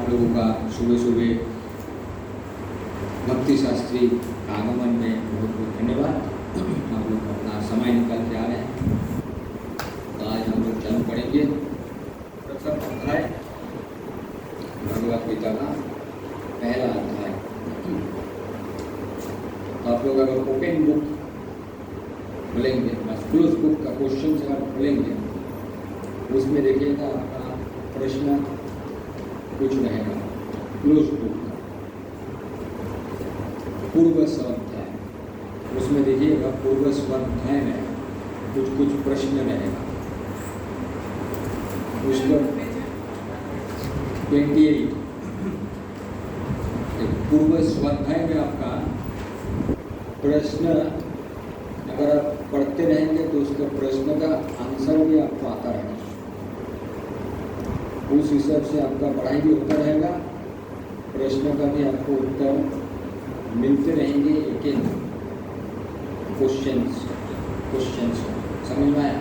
आप लोगों का सुबह सुबह भक्ति शास्त्री आगमन में बहुत बहुत धन्यवाद। आप लोग अपना समय निकाल के आ रहे हैं। तो आज हम लोग चालू करेंगे प्रथम अध्याय भगवद गीता का पहला अध्याय। तो आप लोग अगर ओपन बुक खोलेंगे, क्लोज बुक का क्वेश्चन अगर खोलेंगे, उसमें देखिएगा आपका प्रश्न कुछ रहेगा। क्लोज बुक का पूर्व स्वाध्याय, उसमें देखिएगा पूर्व स्वाध्याय में कुछ कुछ प्रश्न रहेगा। उसका 28 पूर्व स्वाध्याय में आपका प्रश्न अगर आप पढ़ते रहेंगे तो उसका प्रश्न का आंसर भी आपको आता रहेगा। उस हिसाब से आपका पढ़ाई भी होता रहेगा, प्रश्न का भी आपको उत्तर मिलते रहेंगे। एक एक क्वेश्चंस समझ में आया?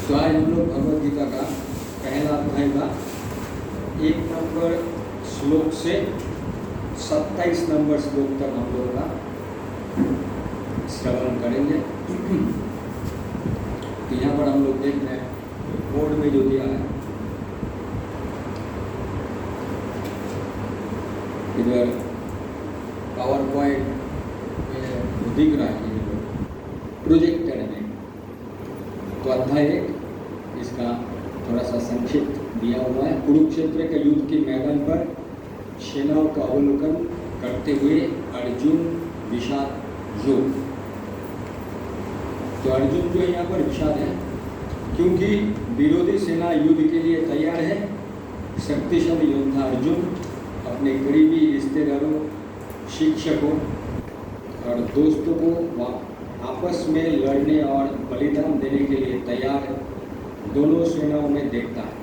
तो आज हम लोग भगवद गीता का पहला अध्याय का 1 नंबर श्लोक से 27 नंबर श्लोक तक हम लोग का श्रवण करेंगे। तो यहाँ पर हम लोग देख रहे हैं बोर्ड में जो दिया है, इधर पावर पॉइंट में दिख रहा है प्रोजेक्टर में। तो अध्याय 1 इसका थोड़ा सा संक्षिप्त दिया हुआ है। कुरुक्षेत्र के युद्ध के मैदान पर सेनाओं का अवलोकन करते हुए अर्जुन विषाद योग। तो अर्जुन जो यहाँ पर विषाद है, क्योंकि विरोधी सेना युद्ध के लिए तैयार है। शक्तिशाली योद्धा अर्जुन अपने करीबी रिश्तेदारों, शिक्षकों और दोस्तों को आपस में लड़ने और बलिदान देने के लिए तैयार दोनों सेनाओं में देखता है।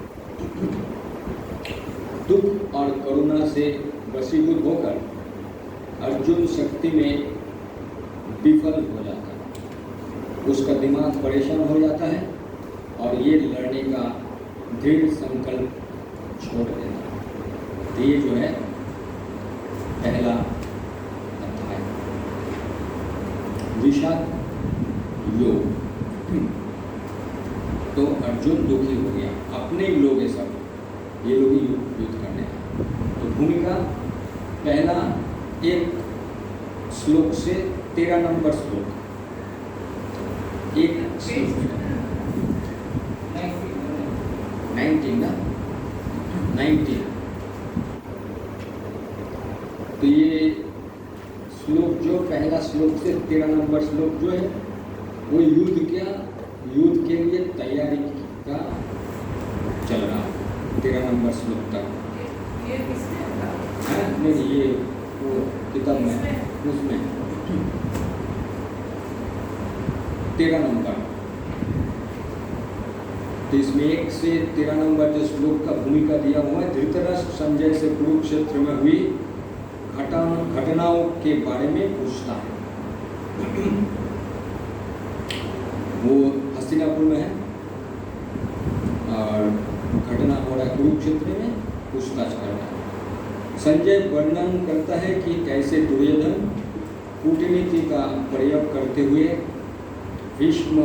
दुख और करुणा से वशीभूत होकर अर्जुन शक्ति में विफल हो जाता है। उसका दिमाग परेशान हो जाता है और ये लड़ने का दृढ़ संकल्प छोड़ देता है। तो ये जो है पहला अध्याय विषाद योग। तो अर्जुन दुखी हो गया, अपने ही लोग है सब, ये लोग ही युद्ध करने हैं। तो भूमिका पहला 1 श्लोक से 13 नंबर श्लोक, 19 तो ये श्लोक जो पहला श्लोक से 13 नंबर श्लोक जो है वो युद्ध के लिए तैयारी का चल रहा है 13 नंबर श्लोक तक। ये किसने है नहीं, ये वो किताब में उसमें 13 नंबर। तो इसमें 1 से 13 नंबर जो श्लोक का भूमिका दिया हुआ है, धृतराष्ट्र संजय से कुरुक्षेत्र में हुई घटनाओं के बारे में पूछता है। वो हस्तिनापुर में है और घटना हो रहा है कुरुक्षेत्र में, पूछताछ कर रहा है। संजय वर्णन करता है कि कैसे दुर्योधन कूटनीति का प्रयोग करते हुए भीष्म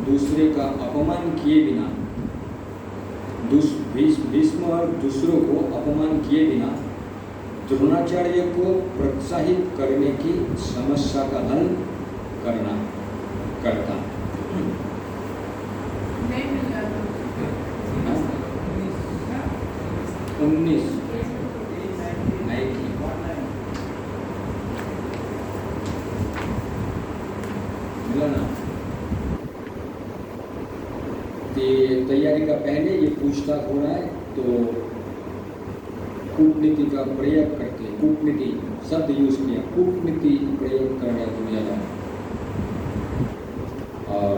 दूसरे का अपमान किए बिना भीष्म और दूसरों को अपमान किए बिना द्रोणाचार्य को प्रोत्साहित करने की समस्या का हल करता। 19 मिला ना। तैयारी का पहले ये पूछताछ हो रहा है। तो कूटनीति का प्रयोग करके, कूटनीति शब्द यूज किया, कूटनीति प्रयोग कर रहा है दुर्योधन और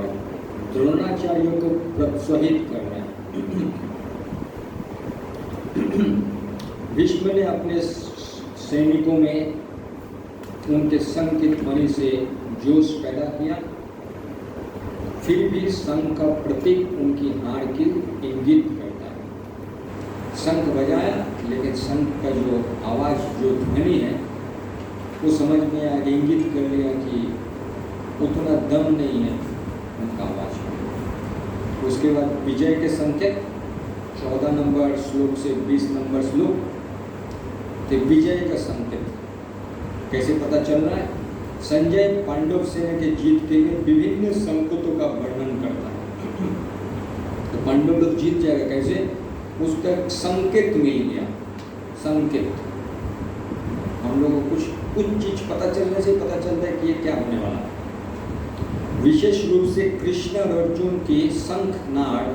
द्रोणाचार्य को प्रोत्साहित कर रहा है। भीष्म ने अपने सैनिकों में उनके संघ की ध्वनि से जोश पैदा किया, फिर भी संघ का प्रतीक उनकी हार की इंगित करता है। शंख बजाया, लेकिन शंख का जो आवाज़, जो ध्वनि है, वो समझ में आया, इंगित कर लिया कि उतना दम नहीं है उनका आवाज़ में। उसके बाद विजय के संकेत 14 नंबर श्लोक से 20 नंबर श्लोक, तो विजय का संकेत कैसे पता चल रहा है? संजय पांडव सेना के जीत के लिए विभिन्न संकेतों का वर्णन करता है। तो पांडव लोग जीत जाएगा कैसे? उसका संकेत मिल गया। संकेत, हम लोगों को कुछ चीज पता चलने से पता चलता है कि ये क्या होने वाला है। विशेष रूप से कृष्ण और अर्जुन की शंखनाद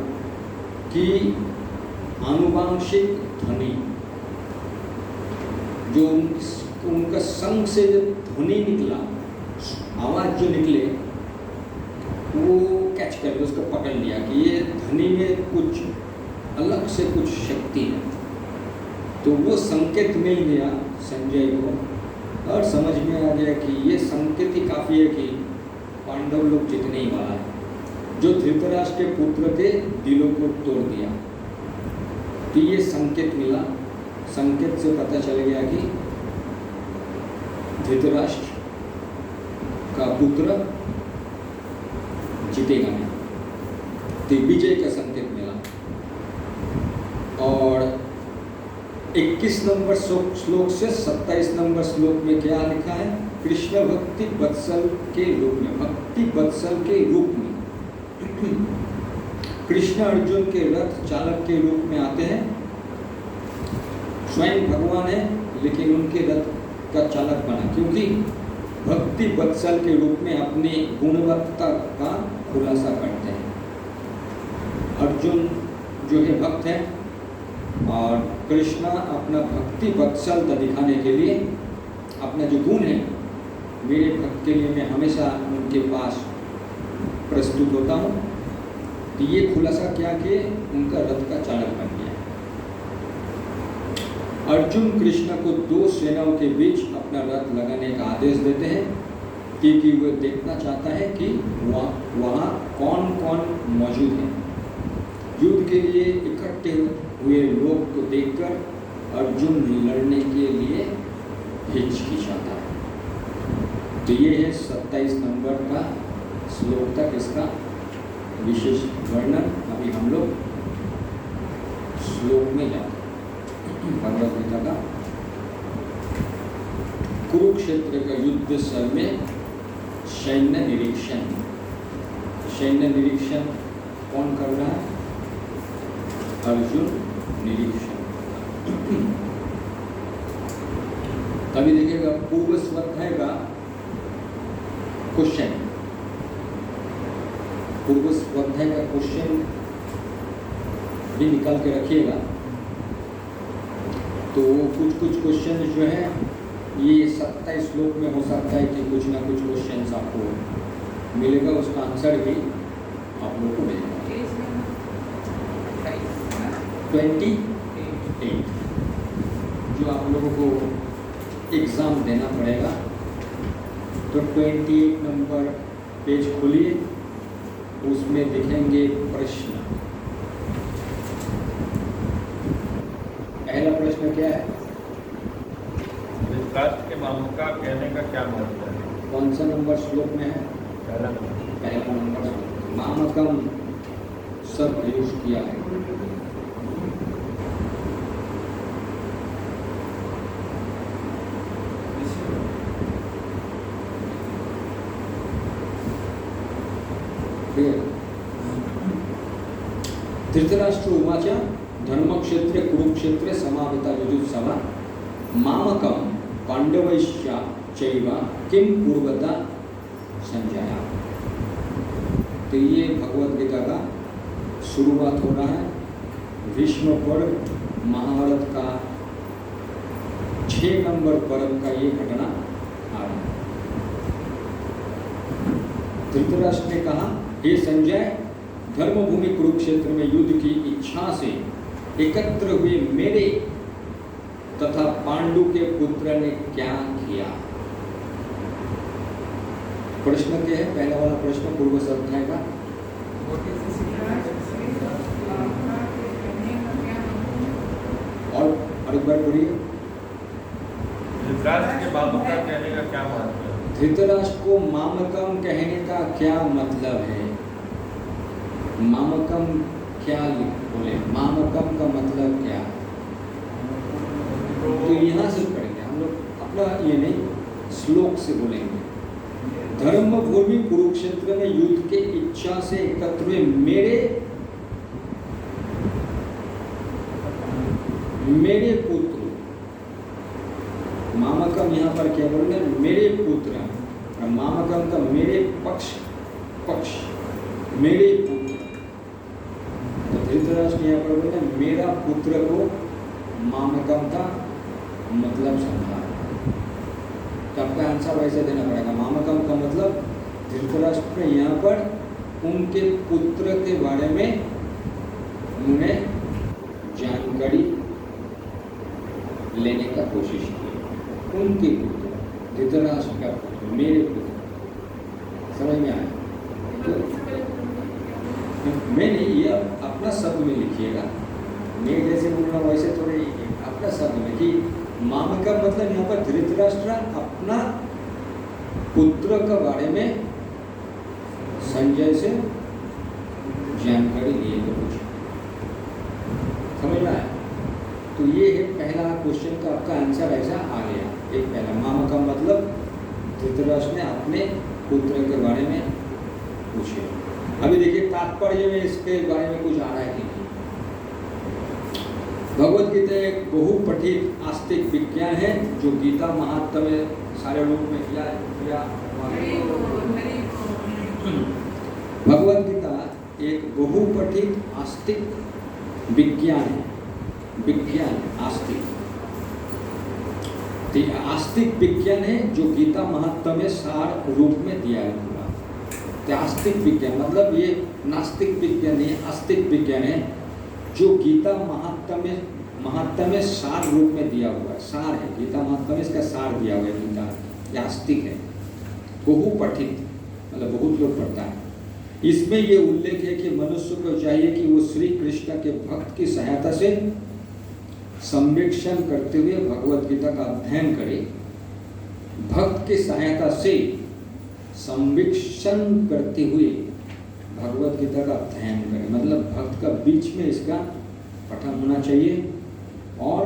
की आनुवांशिक ध्वनि, जो उनका शंख से जो ध्वनि निकला, आवाज जो निकले, वो कैच कर लिया, उसको पकड़ लिया कि ये ध्वनि में कुछ अलग से कुछ शक्ति है। तो वो संकेत मिल गया संजय को और समझ में आ गया कि ये संकेत ही काफ़ी है कि पांडव लोग जीतने ही वाला है। जो धृतराष्ट्र के पुत्र के दिलों को तोड़ दिया, तो ये संकेत मिला। संकेत से पता चल गया कि धृतराष्ट्र का पुत्र जीतेगा नहीं, तो विजय का संकेत मिला। और 21 नंबर श्लोक से 27 नंबर श्लोक में क्या लिखा है? कृष्ण भक्ति वत्सल के रूप में, भक्ति वत्सल के रूप में कृष्ण अर्जुन के रथ चालक के रूप में आते हैं। स्वयं भगवान है, लेकिन उनके रथ का चालक बना, क्योंकि भक्ति वत्सल के रूप में अपनी गुणवत्ता का खुलासा करते हैं। अर्जुन जो है भक्त है, और कृष्णा अपना भक्ति वत्सलता दिखाने के लिए अपना जो गुण है, मेरे भक्त के लिए मैं हमेशा उनके पास प्रस्तुत होता हूँ, तो ये खुलासा क्या कि उनका रथ का चालक बन गया। अर्जुन कृष्ण को दो सेनाओं के बीच अपना रथ लगाने का आदेश देते हैं, क्योंकि वो देखना चाहता है कि वहाँ कौन कौन मौजूद है। युद्ध के लिए इकट्ठे हुए लोग को देखकर अर्जुन लड़ने के लिए हिचकिचाता है। तो ये है 27 नंबर का श्लोक तक इसका विशेष वर्णन। अभी हम लोग श्लोक में जाते हैं। भगवद गीता का कुरुक्षेत्र का युद्ध स्थल में सैन्य निरीक्षण। सैन्य निरीक्षण कौन कर रहा है? अर्जुन निरीक्षण। अभी देखिएगा पूर्व स्वाध्याय का क्वेश्चन, पूर्व स्वाध्याय का क्वेश्चन भी निकाल के रखिएगा। तो कुछ क्वेश्चन जो है ये 27 श्लोक में हो सकता है कि कुछ ना कुछ क्वेश्चन आपको मिलेगा, उसका आंसर भी आप लोग को मिलेगा। 28 जो आप लोगों को एग्ज़ाम देना पड़ेगा, तो 28 नंबर पेज खोलिए, उसमें दिखेंगे प्रश्न। पहला प्रश्न क्या है? धृतराष्ट्र के मामा का कहने का क्या मतलब है? कौन सा नंबर श्लोक में है? पहला नंबर। मामकम सब यूज किया है। धृतराष्ट्र उवाच धर्मक्षेत्रे कुरुक्षेत्रे समाहिता युजुत्सवा मामकं पांडवैश्च चैव किं पूर्वता संजय। तो ये भगवद गीता का शुरुआत हो रहा है। भीष्म पर्व महाभारत का 6 नंबर पर्व का ये घटना आ रहा है। धृतराष्ट्र ने कहा, हे संजय, धर्मभूमि कुरुक्षेत्र में युद्ध की इच्छा से एकत्र हुए मेरे तथा पांडु के पुत्र ने क्या किया? प्रश्न क्या है? पहला वाला प्रश्न पूर्व स्वाध्याय का। और एक बार पढ़िए। धृतराष्ट्र के मामका कहने का क्या महत्व है? धृतराष्ट्र को मामकम कहने का क्या मतलब है? मामकम क्या बोले? मामकम का मतलब क्या? तो यहाँ से पढ़ेंगे हम लोग, अपना ये नहीं श्लोक से बोलेंगे। धर्मभूमि कुरुक्षेत्र में युद्ध के इच्छा से एकत्र हुए मेरे पुत्र, मामकम यहाँ पर क्या बोल रहे हैं? मेरे पुत्र, और मामकम का मेरे पक्ष मेरे पुत्र। तो धृतराष्ट्र यहाँ पर बोल रहे हैं मेरा पुत्र को मामकम का मतलब समझा। तो आपका आंसर वैसे देना पड़ेगा। मामकम का मतलब धृतराष्ट्र ने यहाँ पर उनके पुत्र के बारे में उन्हें जानकारी लेने का कोशिश की। उनके पुत्र, धृतराष्ट्र का पुत्र, मेरे पुत्र, समझ में आया? तो मैं नहीं, ये अपना शब्द में लिखिएगा। मैं जैसे बोल रहा हूँ वैसे थोड़े अपना शब्द में कि मामका मतलब यहाँ पर धृतराष्ट्र अपना पुत्र के बारे में संजय से जानकारी लिए तो कुछ समझ में आया? तो ये है पहला क्वेश्चन का आपका आंसर ऐसा आ गया। एक पहला मामका मतलब धृतराष्ट्र ने अपने पुत्र के बारे में पूछे। अभी देखिए तात्पर्य में इसके बारे में कुछ आ रहा है कि नहीं। भगवत गीता एक बहुपठित आस्तिक विज्ञान है जो गीता महात्म्य में सारे रूप में किया। भगवत गीता एक बहुपठित आस्तिक विज्ञान है। विज्ञान आस्तिक आस्तिक विज्ञान है जो गीता महात्म्य में सार रूप में दिया है पूरा। तो आस्तिक विज्ञान मतलब ये नास्तिक विज्ञान नहीं, आस्तिक विज्ञान है जो गीता महात्म्य में सार रूप में दिया हुआ है। सार है गीता महात्म्य में, इसका सार दिया हुआ है गीता। ये आस्तिक है, बहुपठित मतलब बहुत लोग पढ़ता है। इसमें ये उल्लेख है कि मनुष्य को चाहिए कि वो श्री कृष्ण के भक्त की सहायता से संवेक्षण करते हुए भगवत गीता का अध्ययन करे। भक्त की सहायता से संवेक्षण करते हुए भगवत गीता का अध्ययन करे, मतलब भक्त का बीच में इसका पठन होना चाहिए और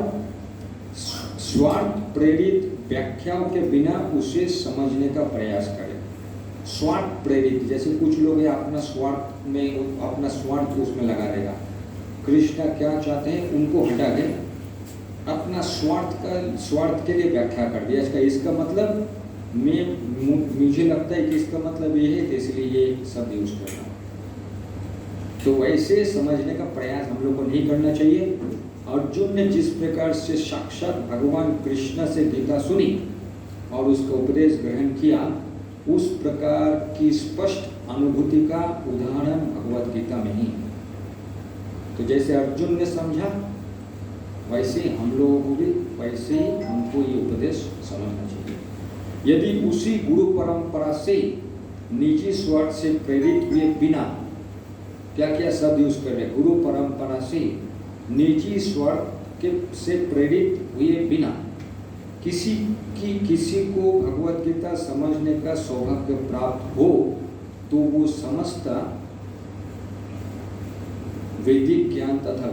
स्वार्थ प्रेरित व्याख्याओं के बिना उसे समझने का प्रयास करें। स्वार्थ प्रेरित, जैसे कुछ लोग हैं अपना स्वार्थ में अपना स्वार्थ उसमें लगा देगा। कृष्ण क्या चाहते हैं उनको हटा के अपना स्वार्थ के लिए व्याख्या कर दिया। इसका मतलब मुझे लगता है कि इसका मतलब ये है, इसलिए ये शब्द यूज कर रहा हूँ। तो वैसे समझने का प्रयास हम लोग को नहीं करना चाहिए। अर्जुन ने जिस प्रकार से साक्षात भगवान कृष्ण से गीता सुनी और उसका उपदेश ग्रहण किया, उस प्रकार की स्पष्ट अनुभूति का उदाहरण भगवत गीता में ही। तो जैसे अर्जुन ने समझा वैसे हम लोगों को भी वैसे ही हमको ये उपदेश समझना चाहिए। यदि उसी गुरु परंपरा से निजी स्वार्थ से प्रेरित हुए बिना, क्या क्या शब्द यूज कर रहे, गुरु परंपरा से निजी स्वार्थ से प्रेरित हुए बिना किसी को भगवत गीता समझने का सौभाग्य प्राप्त हो तो वो समस्त वैदिक ज्ञान तथा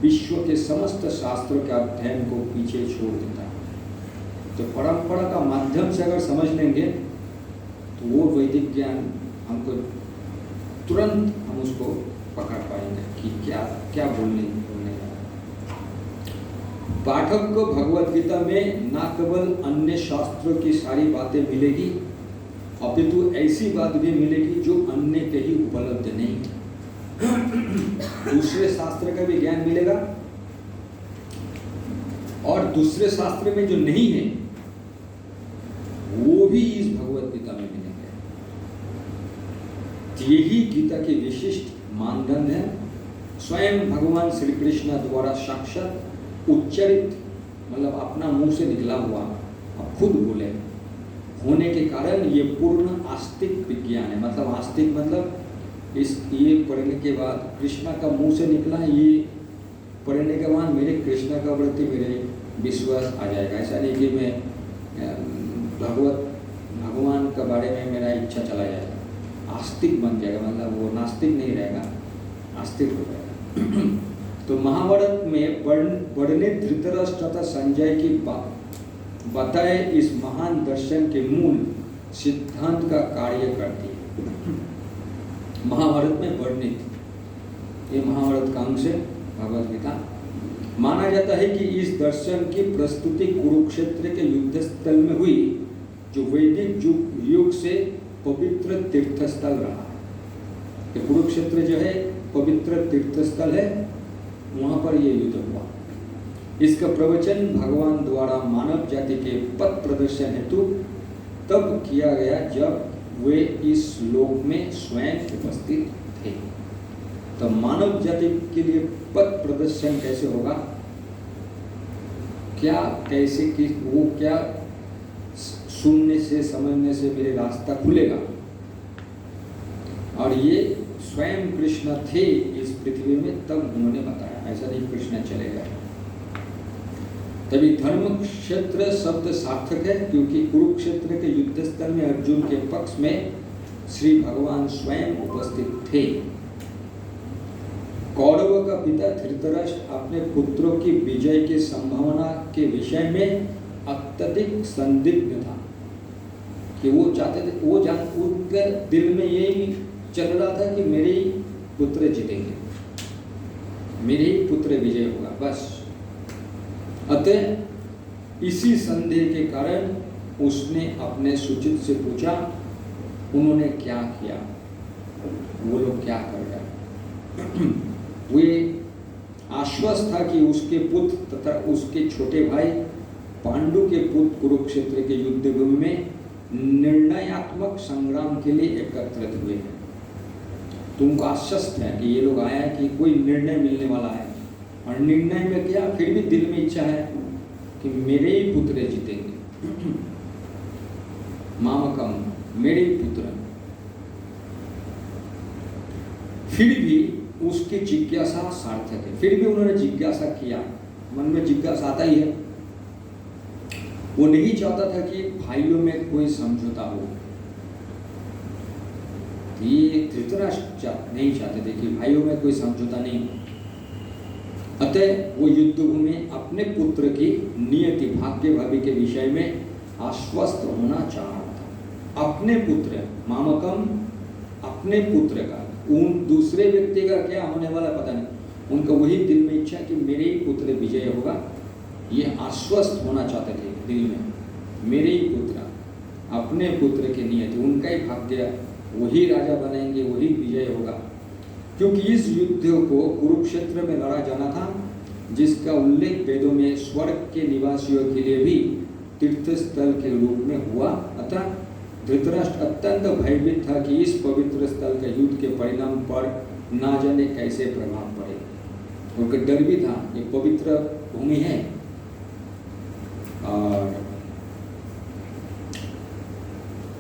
विश्व के समस्त शास्त्रों के अध्ययन को पीछे छोड़ देता है। तो परंपरा का माध्यम से अगर समझ लेंगे तो वो वैदिक ज्ञान हमको तुरंत हम उसको पकड़ पाएंगे कि क्या बोलने का। पाठक को भगवत गीता में न केवल अन्य शास्त्रों की सारी बातें मिलेगी, अपितु ऐसी बात भी मिलेगी जो अन्य कहीं उपलब्ध नहीं। दूसरे शास्त्र का भी ज्ञान मिलेगा और दूसरे शास्त्र में जो नहीं है वो भी इस भगवत गीता में मिलेंगे। यही गीता के विशिष्ट मानदंड है। स्वयं भगवान श्री कृष्ण द्वारा साक्षात उच्चरित मतलब अपना मुंह से निकला हुआ अब खुद बोले होने के कारण ये पूर्ण आस्तिक विज्ञान है। मतलब आस्तिक मतलब ये पढ़ने के बाद कृष्णा का मुंह से निकला, ये पढ़ने के बाद मेरे कृष्ण का प्रति मेरे विश्वास आ जाएगा। ऐसा नहीं कि मैं भगवान के बारे में मेरा इच्छा चला जाएगा, आस्तिक बन जाएगा, मतलब वो नास्तिक नहीं रहेगा, आस्तिक हो जाएगा। तो महाभारत में वर्णित धृतराष्ट्र तथा संजय की बताए इस महान दर्शन के मूल सिद्धांत का कार्य करती है। महाभारत में वर्णित, ये महाभारत का अंश है, भगवद गीता। माना जाता है कि इस दर्शन की प्रस्तुति कुरुक्षेत्र के युद्ध स्थल में हुई, जो वैदिक युग से पवित्र तीर्थस्थल रहा है। कुरुक्षेत्र जो है पवित्र तीर्थस्थल है, वहां पर यह युद्ध हुआ। इसका प्रवचन भगवान द्वारा मानव जाति के पथ प्रदर्शन हेतु तब किया गया जब वे इस लोक में स्वयं उपस्थित थे। तो मानव जाति के लिए पथ प्रदर्शन कैसे होगा, क्या कैसे कि वो क्या सुनने से समझने से मेरे रास्ता खुलेगा। और ये स्वयं कृष्ण थे इस पृथ्वी में, तब उन्होंने बताया, ऐसा नहीं कृष्ण चले गए। तभी धर्म क्षेत्र शब्द सार्थक है, क्योंकि कुरुक्षेत्र के युद्ध स्थल में अर्जुन के पक्ष में श्री भगवान स्वयं उपस्थित थे। कौरव का पिता धृतराष्ट्र अपने पुत्रों की विजय की संभावना के विषय में अत्यधिक संदिग्ध था, कि वो चाहते थे, उनके दिल में यही चल रहा था कि मेरे ही पुत्र जीतेंगे, मेरे ही पुत्र विजय होगा, बस। अतः इसी संदेह के कारण उसने अपने सुचित से पूछा, उन्होंने क्या किया, वो लोग क्या कर रहे हैं। वे आश्वस्त था कि उसके पुत्र तथा उसके छोटे भाई पांडु के पुत्र कुरुक्षेत्र के युद्ध भूमि में निर्णयात्मक संग्राम के लिए एकत्रित हुए हैं। तुमको आश्वस्त है कि ये लोग आया है कि कोई निर्णय मिलने वाला है, और निर्णय में क्या, फिर भी दिल में इच्छा है कि मेरे ही पुत्र जीतेंगे, मामकम, मेरे ही पुत्र। फिर भी उसकी जिज्ञासा सार्थक है, फिर भी उन्होंने जिज्ञासा किया, मन में जिज्ञासा आता ही है। वो नहीं चाहता था कि भाइयों में कोई समझौता हो, ये धृतराष्ट्र नहीं चाहते थे कि भाइयों में कोई समझौता नहीं। अतः वो युद्ध भूमि में अपने पुत्र की नियति भाग्य भावी के विषय में आश्वस्त होना चाह रहा था। अपने पुत्र, मामकम, अपने पुत्र का, उन दूसरे व्यक्ति का क्या होने वाला पता नहीं, उनका वही दिल में इच्छा कि मेरे ही पुत्र विजय होगा, ये आश्वस्त होना चाहते थे दिल में, मेरे ही पुत्र, अपने पुत्र की नियति, उनका ही भाग्य, वही राजा बनेंगे, वही विजय होगा। क्योंकि इस युद्ध को कुरुक्षेत्र में लड़ा जाना था, जिसका उल्लेख वेदों में स्वर्ग के निवासियों के लिए भी तीर्थ स्थल के रूप में हुआ। अतः धृतराष्ट्र अत्यंत भयभीत था कि इस पवित्र स्थल के युद्ध के परिणाम पर ना जाने कैसे प्रभाव पड़े। उनका डर भी था, ये पवित्र भूमि है और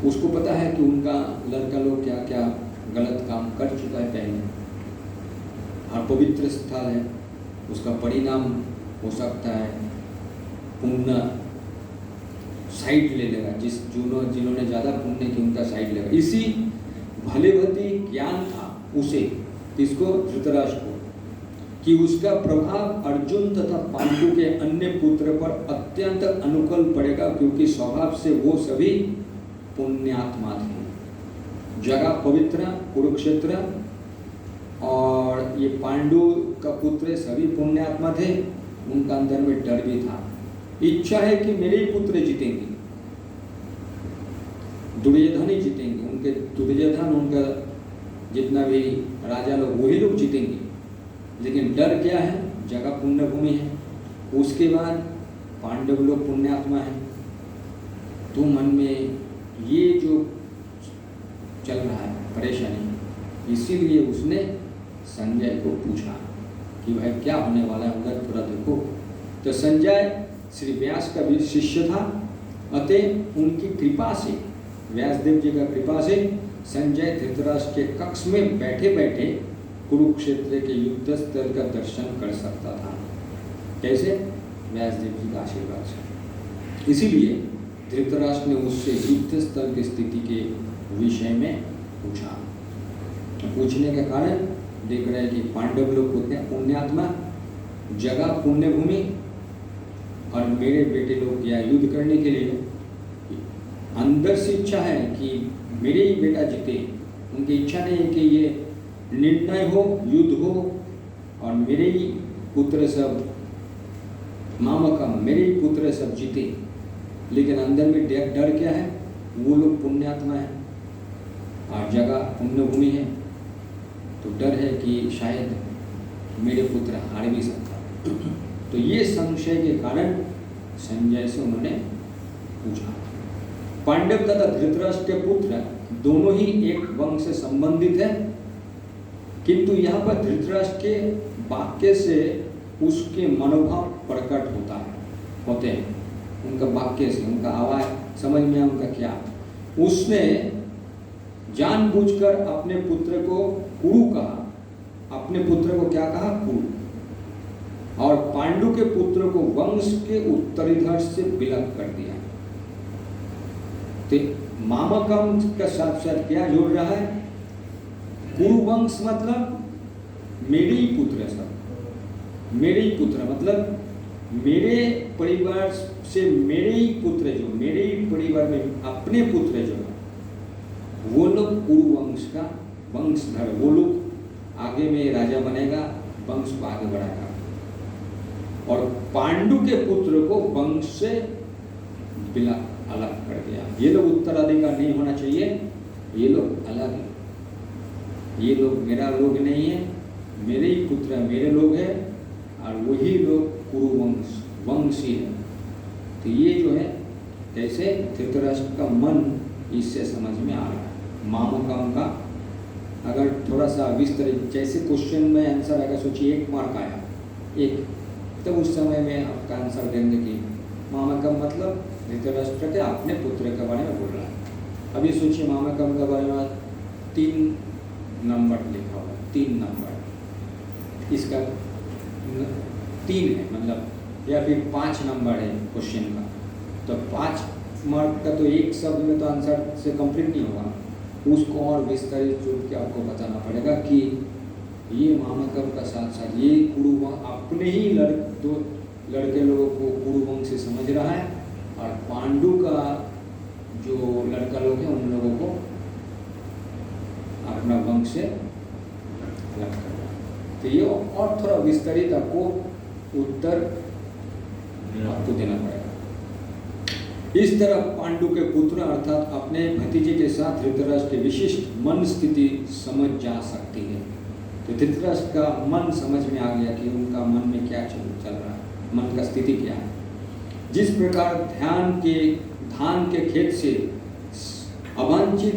उसको पता है कि उनका लड़का लोग क्या क्या गलत काम कर चुका है पहले, और पवित्र स्थल है, उसका परिणाम हो सकता है पुण्य साइड ले लेगा, जिन्होंने ज़्यादा पुण्य की उनका साइड लेगा। इसी भले भती ज्ञान था उसे, किसको, धृतराष्ट्र को, कि उसका प्रभाव अर्जुन तथा पांडु के अन्य पुत्र पर अत्यंत अनुकूल पड़ेगा, क्योंकि स्वभाव से वो सभी पुण्यात्मा थे। जगह पवित्र कुरुक्षेत्र, और ये पांडु का पुत्र सभी पुण्यात्मा थे, उनका अंदर में डर भी था। इच्छा है कि मेरे ही पुत्र जीतेंगे, दुर्योधन ही जीतेंगे, उनके दुर्योधन, उनका जितना भी राजा लोग, वही लोग जीतेंगे। लेकिन डर क्या है, जगह पुण्य भूमि है, उसके बाद पांडव लोग पुण्यात्मा है, तो मन में ये जो चल रहा है परेशानी, इसीलिए उसने संजय को पूछा कि भाई क्या होने वाला है, उधर थोड़ा देखो। तो संजय श्री व्यास का भी शिष्य था, अतः उनकी कृपा से, व्यासदेव जी का कृपा से संजय धृतराष्ट्र के कक्ष में बैठे बैठे कुरुक्षेत्र के युद्ध स्थल का दर्शन कर सकता था। कैसे? व्यासदेव जी का आशीर्वाद से। इसीलिए धृतराष्ट्र ने उससे युद्ध स्थल की स्थिति के विषय में पूछा। तो पूछने के कारण देख रहे हैं कि पांडव लोग होते हैं पुण्यात्मा, जगह पुण्य भूमि, और मेरे बेटे लोग गया युद्ध करने के लिए। अंदर से इच्छा है कि मेरे ही बेटा जीते, उनकी इच्छा नहीं है कि ये निर्णय हो, युद्ध हो और मेरे ही पुत्र सब मामकम, मेरे ही पुत्र सब जीते। लेकिन अंदर में डर क्या है? वो लोग पुण्यात्मा है और जगह पुण्य भूमि है, तो डर है कि शायद मेरे पुत्र हार भी सकता। तो ये संशय के कारण संजय से उन्होंने पूछा। पांडव तथा धृतराष्ट्र के पुत्र दोनों ही एक वंश से संबंधित है, किंतु यहाँ पर धृतराष्ट्र के वाक्य से उसके मनोभाव प्रकट होते हैं। उनका वाक्य से, उनका आवाज समझ में, उनका क्या, उसने जानबूझकर अपने पुत्र को कुरु कहा। अपने पुत्र को क्या कहा? कुरु। और पांडु के पुत्र को वंश के उत्तराधिकार से विलग कर दिया। तो मामकम का साथ साथ क्या जोड़ रहा है? कुरु वंश मतलब मेरे ही पुत्र सब, मेरे ही पुत्र मतलब मेरे परिवार से मेरे ही पुत्र, जो मेरे ही परिवार में अपने पुत्र जो है वो लोग कुरु वंश का वंशधर, वो लोग आगे में राजा बनेगा, वंश को आगे बढ़ाएगा। और पांडु के पुत्र को वंश से अलग कर दिया। ये लोग उत्तराधिकार नहीं होना चाहिए, ये लोग अलग है, ये लोग मेरा लोग नहीं है, मेरे ही पुत्र मेरे लोग हैं और वही लोग कुरु वंशी है। तो ये जो है कैसे धृतराष्ट्र का मन इससे समझ में आ रहा है। मामकम का अगर थोड़ा सा विस्तृत, जैसे क्वेश्चन में आंसर आएगा, सोचिए 1 मार्क आया एक, तो उस समय में आपका आंसर देंगे कि मामकम मतलब धृतराष्ट्र के अपने पुत्र के बारे में बोल रहा है। अभी सोचिए मामकम के बारे में 3 नंबर लिखा हुआ है, 3 नंबर, इसका 3 है मतलब, या फिर 5 नंबर है क्वेश्चन का, तो 5 मार्क का तो एक शब्द में तो आंसर से कंप्लीट नहीं होगा, उसको और विस्तारित रूप के आपको बताना पड़ेगा कि ये मामकम का साथ साथ ये कुरु अपने ही दो लड़के लोगों को कुरु वंश से समझ रहा है और पांडु का जो लड़का लोग हैं उन लोगों को अपना वंश से अलग कर रहा है। तो ये और थोड़ा विस्तारित आपको उत्तर आपको देना पड़ेगा। इस तरह पांडु के पुत्र अर्थात अपने भतीजे के साथ धृतराष्ट्र की विशिष्ट मन स्थिति समझ जा सकती है। तो धृतराष्ट्र का मन समझ में आ गया कि उनका मन में क्या चल रहा है, मन का स्थिति क्या है। जिस प्रकार धान के खेत से अवांछित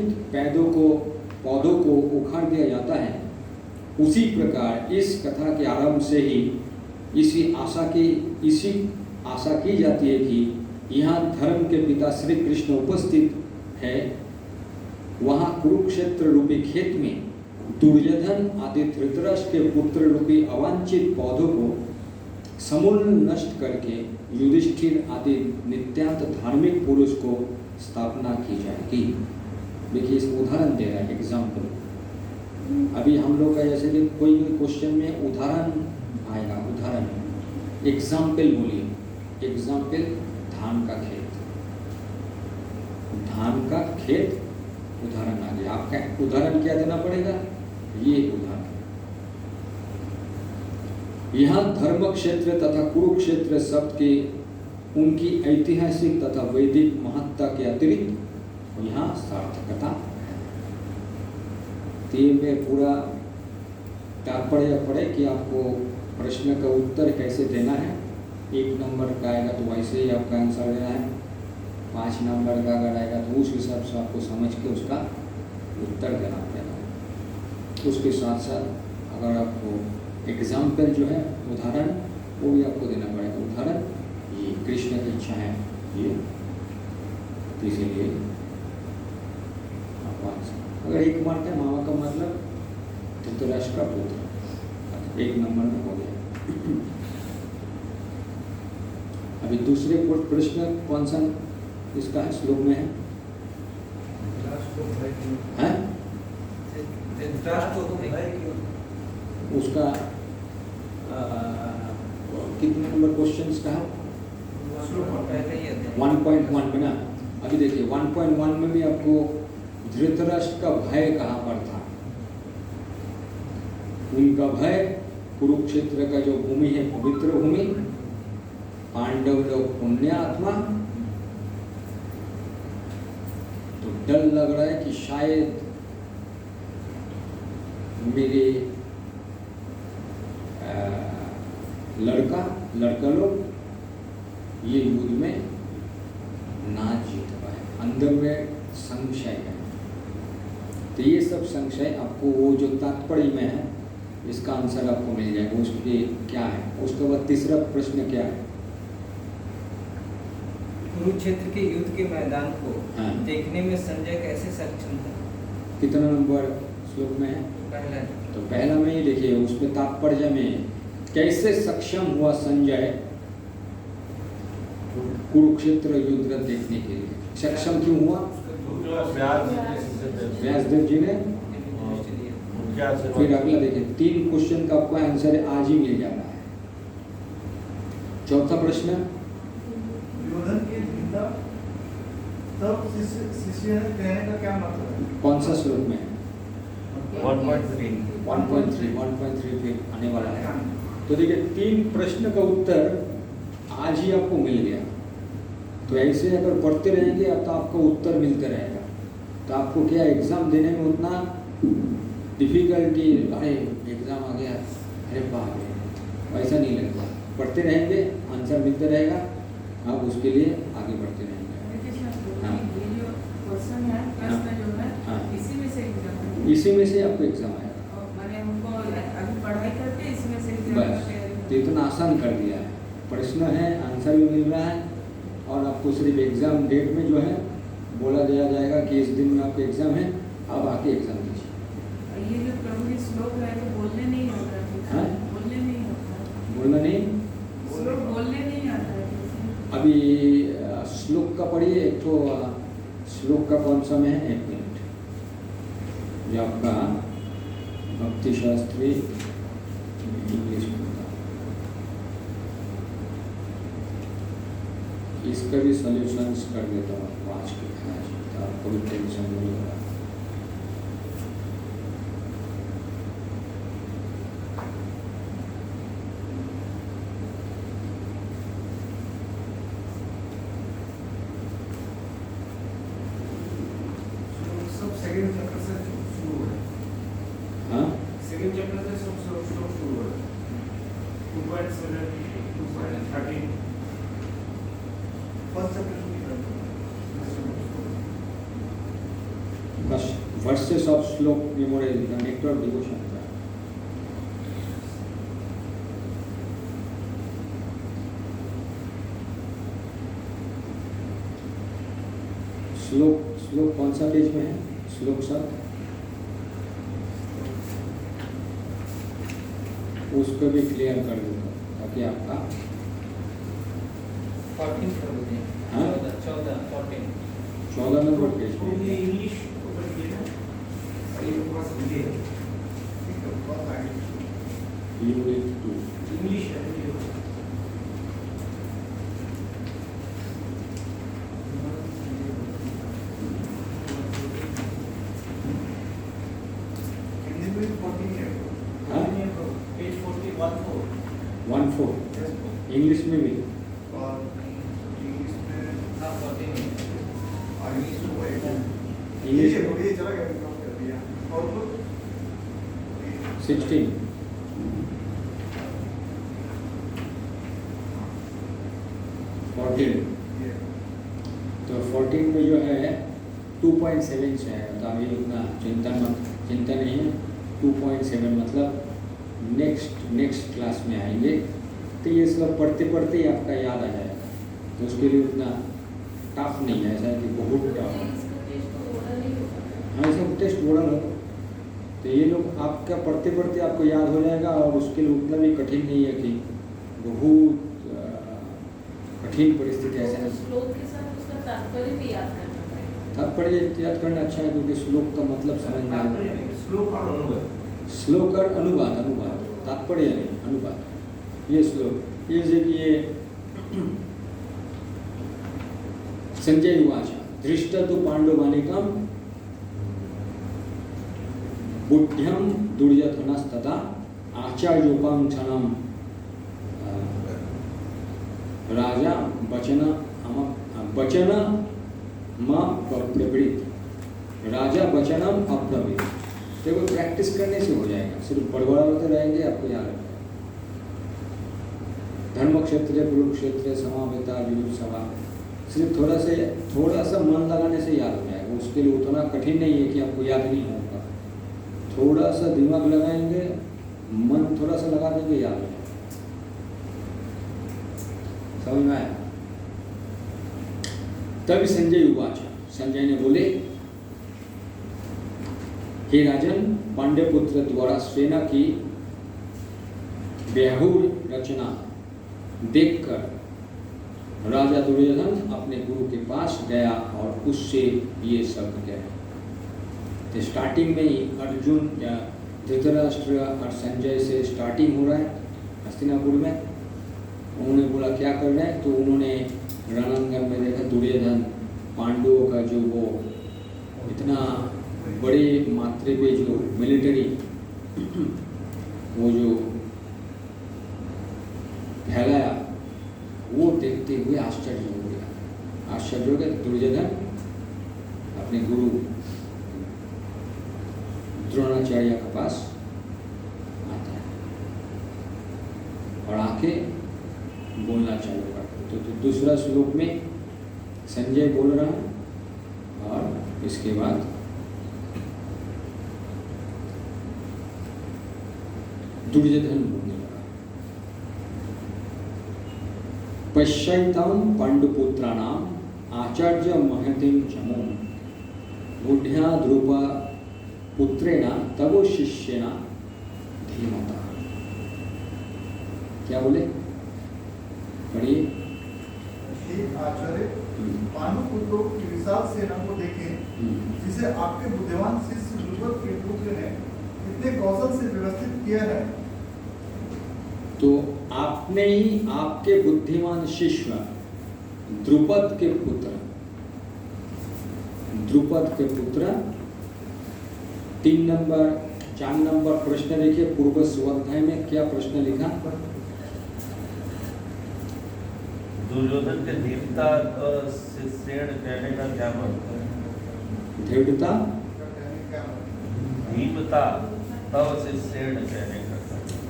पौधों को उखाड़ दिया जाता है, उसी प्रकार इस कथा के आरंभ से ही इसी आशा की जाती है कि यहाँ धर्म के पिता श्री कृष्ण उपस्थित है, वहाँ कुरुक्षेत्र रूपी खेत में दुर्योधन आदि धृतराष्ट्र के पुत्र रूपी अवांछित पौधों को समूल नष्ट करके युधिष्ठिर आदि नित्यांत धार्मिक पुरुष को स्थापना की जाएगी। देखिए इस उदाहरण दे रहा है, एग्जाम्पल। अभी हम लोग का जैसे कि कोई भी क्वेश्चन में उदाहरण आएगा, उदाहरण एग्जाम्पल बोलिए, एग्जाम्पल धान का खेत उदाहरण आ गया। आपका उदाहरण क्या देना पड़ेगा? ये उदाहरण। यहाँ धर्म क्षेत्र तथा कुरुक्षेत्र शब्द के उनकी ऐतिहासिक तथा वैदिक महत्ता के अतिरिक्त यहाँ सार्थकता है। तो ये मैं पूरा तात्पर्य पढ़े कि आपको प्रश्न का उत्तर कैसे देना है। 1 नंबर का आएगा तो वैसे ही आपका आंसर देना है, 5 नंबर का अगर आएगा तो उस हिसाब से आपको समझ के उसका उत्तर देना पड़ेगा। उसके साथ साथ अगर आपको एग्जाम्पल जो है उदाहरण वो भी आपको देना पड़ेगा। उदाहरण ये कृष्ण की इच्छा है, ये तो इसीलिए अगर 1 मार्क है मामा का मतलब धृतराष्ट्र का पुत्र, 1 नंबर में हो गया। अभी दूसरे प्रश्न कौन सा इसका है, श्लोक में है? हैं? उसका कितने नंबर क्वेश्चन का है? 1.1 में ना। अभी देखिए 1.1 में भी आपको धृतराष्ट्र का भय कहाँ पर था? उनका भय कुरुक्षेत्र का जो भूमि है पवित्र भूमि, पांडव लोग पुण्यात्मा, तो डर लग रहा है कि शायद मेरे लड़का लोग ये युद्ध में ना जीत पाए, अंदर में संशय है। तो ये सब संशय आपको वो जो तात्पर्य में है इसका आंसर आपको मिल जाएगा, उसके क्या है। उसके बाद तीसरा प्रश्न क्या है? कुरुक्षेत्र के युद्ध के मैदान को हाँ। देखने में संजय कैसे सक्षम था? कितना नंबर श्लोक में है? पहला। तो पहला में ही देखिए, उसमें तात्पर्य में कैसे सक्षम हुआ संजय कुरुक्षेत्र युद्ध देखने के लिए सक्षम क्यों हुआ? व्यासदेव जी ने। फिर अगला देखिए, 3 क्वेश्चन का आपको आंसर आज ही मिल जा रहा है। चौथा प्रश्न, दुर्योधन की निंदा तब शिष्य ने कहने का क्या मतलब है? कौन सा श्लोक में है? 1.3 फिर आने वाला है। तो देखिए 3 प्रश्न का उत्तर आज ही आपको मिल गया। तो ऐसे अगर पढ़ते रहेंगे अब तो आपको उत्तर मिलते रहेगा। तो आपको क्या एग्जाम देने में उतना डिफिकल्टी, अरे एग्जाम आ गया, अरे बाप रे, ऐसा नहीं लगता। पढ़ते रहेंगे, आंसर मिलते रहेगा, आप उसके लिए आगे बढ़ते रहेंगे। हाँ। हाँ। इसी में से आपको एग्जाम आएगा। बस तो इतना आसान कर दिया है, प्रश्न है, आंसर भी मिल रहा है, और आपको सिर्फ एग्जाम डेट में जो है बोला दिया जाएगा कि इस दिन में आपका एग्जाम है, आप आके एग्जाम दीजिए। ये जो प्रभु जी श्लोक है तो बोलने नहीं आता है। हाँ? बोलने नहीं आता। बोलना नहीं, श्लोक बोलने नहीं आता है। अभी श्लोक का पढ़िए। एक तो श्लोक का कौन सा में है? 1 मिनट। जो आपका भक्ति शास्त्री इंग्लिश में था, इसका भी सॉल्यूशंस कर देता हूँ आपको आज के आज, तो आपको भी टेंशन नहीं होगा। सब सेकंड चैप्टर से शुरू हो रहा है। हाँ, सेकंड चैप्टर से सब शुरू हो रहा है। 2.7 2.13 फर्स्ट चैप्टर बस वर्सेस ऑफ श्लोक मेमोराइज द नेटवर्क डिवोशन था। श्लोक कौन सा पेज में है? श्लोक सब उसको भी क्लियर कर देता हूँ ताकि आपका 14 कर देते हैं। हाँ? 14 नंबर पेज में ये इंग्लिश ऊपर ये है और ये थोड़ा सा हिंदी है। ठीक है, बहुत आगे यूनिट 2। इंग्लिश है ये। हिंदी में 14 है। हाँ? पेज 14 1-4 इंग्लिश में भी। और इंग्लिश में हाँ 14 है। और इंग्लिश में वो है। इंग्लिश ये चला गया काम कर दिया और वो 16 14। ये तो 14 में जो है 2.7 से आएगा। तो अभी उतना चिंता नहीं है। 2.7 मतलब नेक्स्ट क्लास में आएंगे। तो ये सब पढ़ते पढ़ते ही आपका याद आ जाएगा। तो उसके लिए उतना टफ नहीं है, ऐसा है कि बहुत टफ है। हाँ, इसका टेस्ट ओरल हो तो ये लोग आपका पढ़ते पढ़ते आपको याद हो जाएगा, और उसके लिए उतना भी कठिन नहीं है कि बहुत कठिन परिस्थिति ऐसे तो श्लोक के साथ उसका तात्पर्य भी याद करना पड़ेगा। तात्पर्य याद करना अच्छा है, क्योंकि श्लोक का मतलब समझ में आना। श्लोक और अनुवाद। श्लोक और अनुवाद, तात्पर्य नहीं, अनुवाद। ये श्लोक ये जैसे कि ये संजय उवाच दृष्टतु पांडवानिकं बुद्ध्यं दुर्योधनस्तथा आचार्योपांक्षणं राजा वचन प्रवृत्त, राजा वचनम अब्रवीत। देखो प्रैक्टिस करने से हो जाएगा, सिर्फ बड़बड़ा होते रहेंगे आपको याद रखेगा। धर्म क्षेत्र कुरुक्षेत्र समावेता जुजुत्सवा, सिर्फ थोड़ा सा मन लगाने से याद हो जाएगा। उसके लिए उतना कठिन नहीं है कि आपको याद नहीं होगा, थोड़ा सा दिमाग लगाएंगे, मन थोड़ा सा लगा देंगे, याद हो जाएगा। समझ में आया? तभी संजय उवाच, संजय ने बोले, हे राजन, पांड्य पुत्र द्वारा सेना की व्यूह रचना देखकर राजा दुर्योधन अपने गुरु के पास गया और उससे ये सब कहा। तो स्टार्टिंग में ही अर्जुन या धृतराष्ट्र और संजय से स्टार्टिंग हो रहा है हस्तिनापुर में। उन्होंने बोला क्या कर रहे हैं, तो उन्होंने रणांगन में देखा दुर्योधन पांडवों का जो वो इतना बड़े मात्रा पे जो मिलिट्री वो जो फैलाया, वो देखते हुए आश्चर्य हो गया। आश्चर्य हो गया। दुर्योधन अपने गुरु द्रोणाचार्य के पास आता है और आके बोलना चालू करते। तो दूसरा श्लोक में संजय बोल रहा है और इसके बाद दुर्योधन बोलने लगा। पश्यन्तं पांडुपुत्राणाम आचार्य महतिम चमो बुद्ध्या ध्रुव पुत्रेण तव शिष्येन धीमता। क्या बोले, पढ़िए। हे आचार्य, पांडुपुत्रों की विशाल सेना को देखें, जिसे आपके बुद्धिमान शिष्य द्रुपद के पुत्र ने इतने कौशल से व्यवस्थित किया है। तो आपने ही आपके बुद्धिमान शिष्य द्रुपद के पुत्र 3 नंबर 4 नंबर प्रश्न देखिए। पूर्व स्वाध्याय में क्या प्रश्न लिखा? दुर्योधन के धीरता श्रेण कहने का क्या मतलब है? दृढ़ता धीमता तव से श्रेण कहने का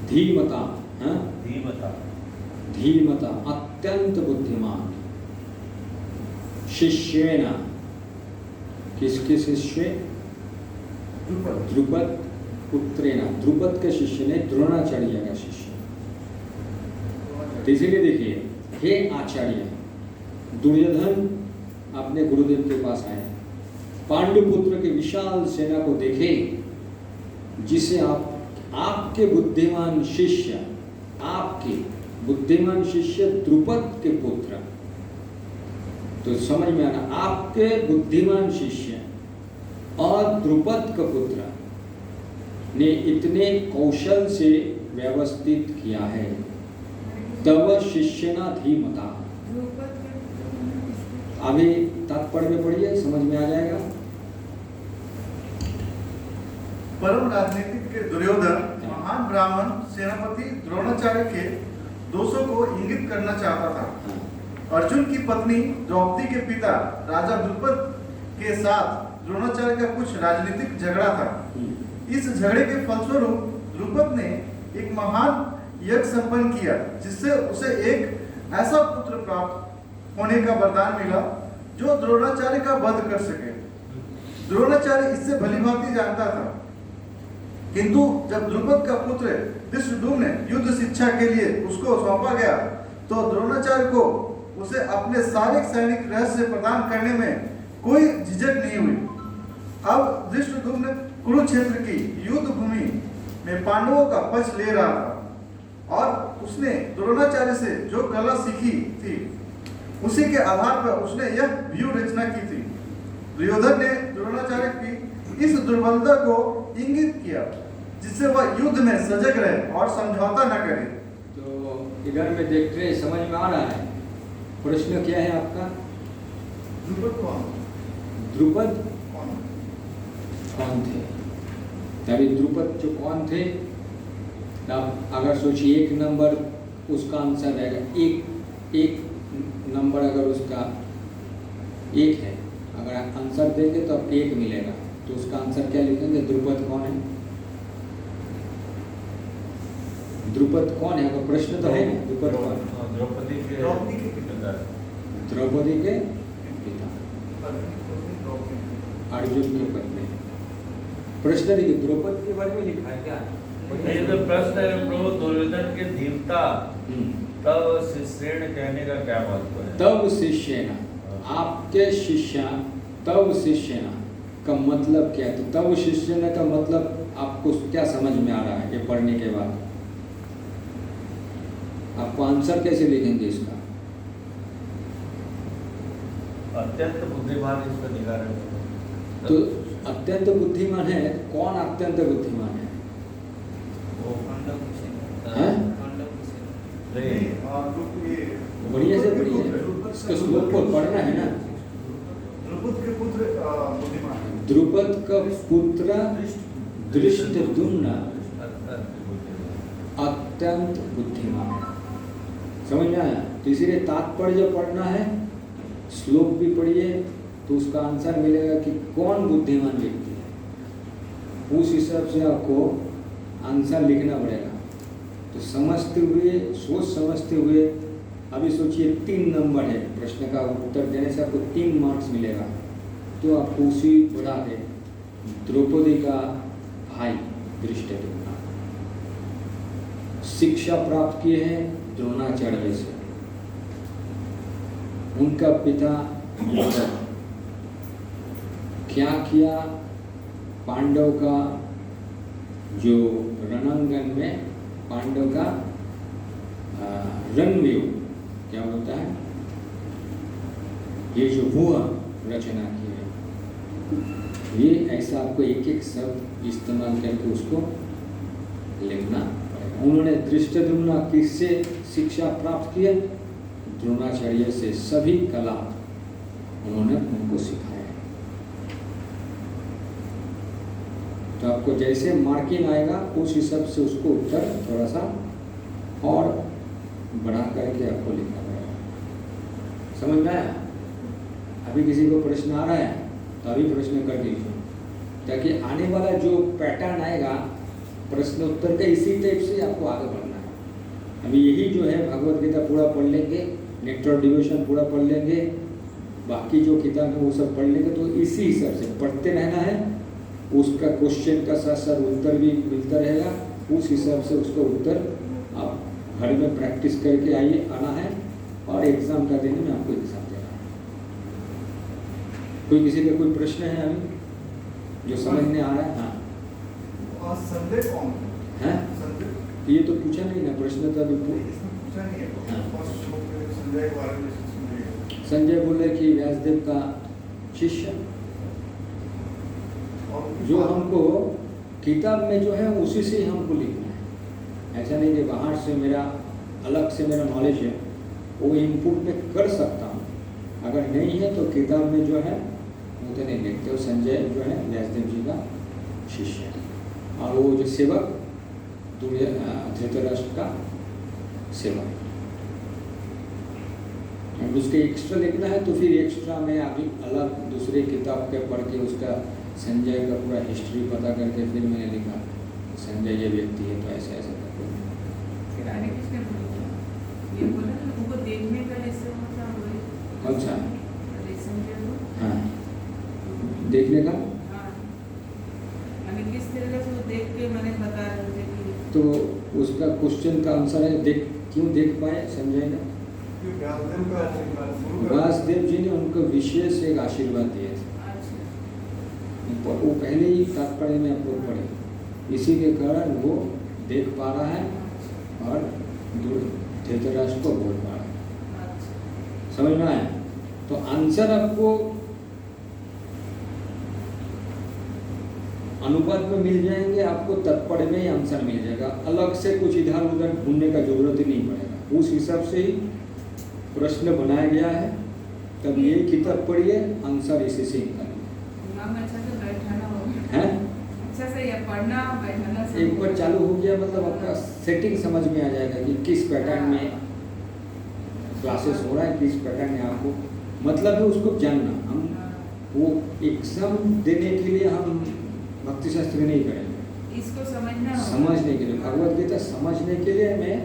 धीमता, हाँ? धीमता अत्यंत बुद्धिमान शिष्येन, किसके शिष्य? द्रुपद पुत्रेण, द्रुपद के शिष्य ने द्रोणाचार्य का शिष्य। इसलिए देखिए, हे आचार्य, दुर्योधन अपने गुरुदेव के पास आए, पांडुपुत्र के विशाल सेना को देखे, जिसे आपके बुद्धिमान शिष्य, आपके बुद्धिमान शिष्य द्रुपद के पुत्र, तो समझ में आना, आपके बुद्धिमान शिष्य और द्रुपद का पुत्र ने इतने कौशल से व्यवस्थित किया है। तव शिष्यना धीमता। अभी तात्पर्य में पढ़िए, समझ में आ जाएगा। परम राजनीतिक के दुर्योधन महान ब्राह्मण सेनापति द्रोणाचार्य के दोषों को इंगित करना चाहता था। अर्जुन की पत्नी द्रौपदी के पिता राजा द्रुपद के साथ द्रोणाचार्य का कुछ राजनीतिक झगड़ा था। इस झगड़े के फलस्वरूप द्रुपद ने एक महान यज्ञ संपन्न किया, जिससे उसे एक ऐसा पुत्र प्राप्त होने का वरदान मिला जो द्रोणाचार्य का वध कर सके। द्रोणाचार्य इससे भलीभांति जानता था, किंतु जब द्रुपद का पुत्र धृष्टद्युम्न युद्ध शिक्षा के लिए उसको सौंपा गया, तो द्रोणाचार्य को उसे अपने सारे सैनिक रहस्य प्रदान करने में कोई झिझक नहीं हुई। अब धृष्टद्युम्न कुरुक्षेत्र की युद्ध भूमि में पांडवों का पक्ष ले रहा था और उसने द्रोणाचार्य से जो कला सीखी थी उसी के आधार पर उसने यह व्यू रचना की थी। दुर्योधन ने द्रोणाचार्य की इस दुर्बलता को इंगित किया जिससे वह युद्ध में सजग रहे और समझौता न करे। तो इधर में देखते हैं, समझ में आ रहा है। प्रश्न क्या है आपका? द्रुपद कौन? द्रुपद कौन? कौन थे? तभी द्रुपद जो कौन थे, तब अगर सोचिए 1 नंबर उसका आंसर रहेगा। एक नंबर अगर उसका 1 है, अगर आंसर देंगे तो आपको 1 मिलेगा, तो उसका आंसर क्या लिखेंगे? द्रुपद कौन है? द्रुपद कौन है? अगर प्रश्न तो है ना, द्रुपद कौन है? द्रौपदी के पिता। द्रौपदी के पिता, अर्जुन की पत्नी। प्रश्न देखिए, द्रौपदी के बारे में लिखा है क्या? ये तो प्रश्न है प्रभु, दुर्योधन के धीरता तब शिष्येण कहने का क्या महत्व है? तब शिष्येण, आपके शिष्य, तब शिष्येण का मतलब क्या है? तो तब शिष्येण का मतलब आपको क्या समझ में आ रहा है ये पढ़ने के बाद? आपको आंसर कैसे लिखेंगे इसका? अत्यंत बुद्धिमान इसका निवारण। तो अत्यंत बुद्धिमान है, कौन अत्यंत बुद्धिमान है? हैं? बढ़िया से बढ़िया इसका श्लोक को पढ़ना है ना। द्रुपद के पुत्र बुद्धिमान है। द्रुपद का पुत्र धृष्टद्युम्न अत्यंत बुद्धिमान है। समझ में आया? तो इसीलिए तात्पर्य पढ़ना है, श्लोक भी पढ़िए तो उसका आंसर मिलेगा कि कौन बुद्धिमान व्यक्ति है। उस हिसाब से आपको आंसर लिखना पड़ेगा। तो समझते हुए, सोच समझते हुए, अभी सोचिए 3 नंबर है, प्रश्न का उत्तर देने से आपको 3 मार्क्स मिलेगा। तो आपको उसी बढ़ा दे, द्रौपदी का भाई धृष्टद्युम्न शिक्षा प्राप्त किए हैं द्रोणाचार्य से। उनका पिता युधिष्ठिर क्या किया? पांडव का जो रणांगन में पांडव का रणव्यूह क्या होता है, ये जो हुआ रचना की है, ये ऐसा आपको एक एक शब्द इस्तेमाल करके उसको लिखना पड़ेगा। उन्होंने धृष्टद्युम्न किससे शिक्षा प्राप्त की? द्रोणाचार्य से सभी कला उन्होंने उनको सिखाया। तो आपको जैसे मार्किंग आएगा उस हिसाब से उसको उत्तर थोड़ा सा और बढ़ा करके आपको लिखना पड़ेगा। समझ में आया? अभी किसी को प्रश्न आ रहा है तो अभी प्रश्न कर दीजिए, ताकि आने वाला जो पैटर्न आएगा प्रश्न उत्तर का, इसी टाइप से आपको आगे बढ़ना है। अभी यही जो है भगवत गीता पूरा पढ़ लेंगे, नेक्टर डिविजन पूरा पढ़ लेंगे, बाकी जो किताब है वो सब पढ़ लेंगे। तो इसी हिसाब से पढ़ते रहना है, उसका क्वेश्चन का साथ साथ उत्तर भी मिलता रहेगा। उस हिसाब से उसका उत्तर आप घर में प्रैक्टिस करके आना है और एग्जाम का दिन में आपको एग्जाम देना है। कोई किसी का कोई प्रश्न है अभी जो समझ में आ रहा है? हाँ, संजय कौन है? संजय ये तो पूछा नहीं ना, प्रश्न तो अभी इसमें पूछा नहीं है। हाँ। संजय के बारे में सुन संजय बोले कि व्यासदेव का शिष्य, जो हमको किताब में जो है उसी से ही हमको लिखना है। ऐसा नहीं कि बाहर से मेरा अलग से मेरा नॉलेज है वो इनपुट में कर सकता हूँ, अगर नहीं है तो किताब में जो है वो तो नहीं लिखते। वो संजय जो है व्यासदेव जी का शिष्य है, और वो जो सेवक धृतराष्ट्र का सेवक। और उसके एक्स्ट्रा लिखना है तो फिर एक्स्ट्रा में अभी अलग दूसरे किताब के पढ़ के उसका संजय का पूरा हिस्ट्री पता करके फिर मैंने लिखा संजय ये व्यक्ति है तो ऐसे ऐसे करके। फिर आगे किसने बोला? ये बोला ना उनको देखने का जैसे होता है। अच्छा, अरे संजय को हाँ, देखने का। हाँ, मैंने किस तरह से वो देख के मैंने बता रहे थे कि तो उसका क्वेश्चन का आंसर है देख, क्यों देख पाए संजय ने? व्यासदेव जी ने उनको विशेष एक आशीर्वाद दिए थे। वो पहले ही तात्पर्य में आप लोग पढ़े, इसी के कारण वो देख पा रहा है और धृतराष्ट्र को बोल पा रहा है। समझ में आया? तो आंसर आपको अनुपात में मिल जाएंगे, आपको तत्पड़ में ही आंसर मिल जाएगा, अलग से कुछ इधर उधर ढूंढने का जरूरत ही नहीं पड़ेगा। उस हिसाब से ही प्रश्न बनाया गया है। तब ये किताब पढ़िए, आंसर इसी से निकालिए। मैम अच्छा से बैठाना होगा, हैं? अच्छा से ये पढ़ना बैठाना सब एक बार चालू हो गया मतलब आपका सेटिंग समझ में आ जाएगा कि किस पैटर्न में क्लासेस हो रहा है, किस पैटर्न में आपको मतलब है उसको जानना। हम वो एग्जाम देने के लिए हम भक्ति शास्त्र नहीं करेंगे, इसको समझना होगा। समझने के लिए भगवत गीता समझने के लिए मैं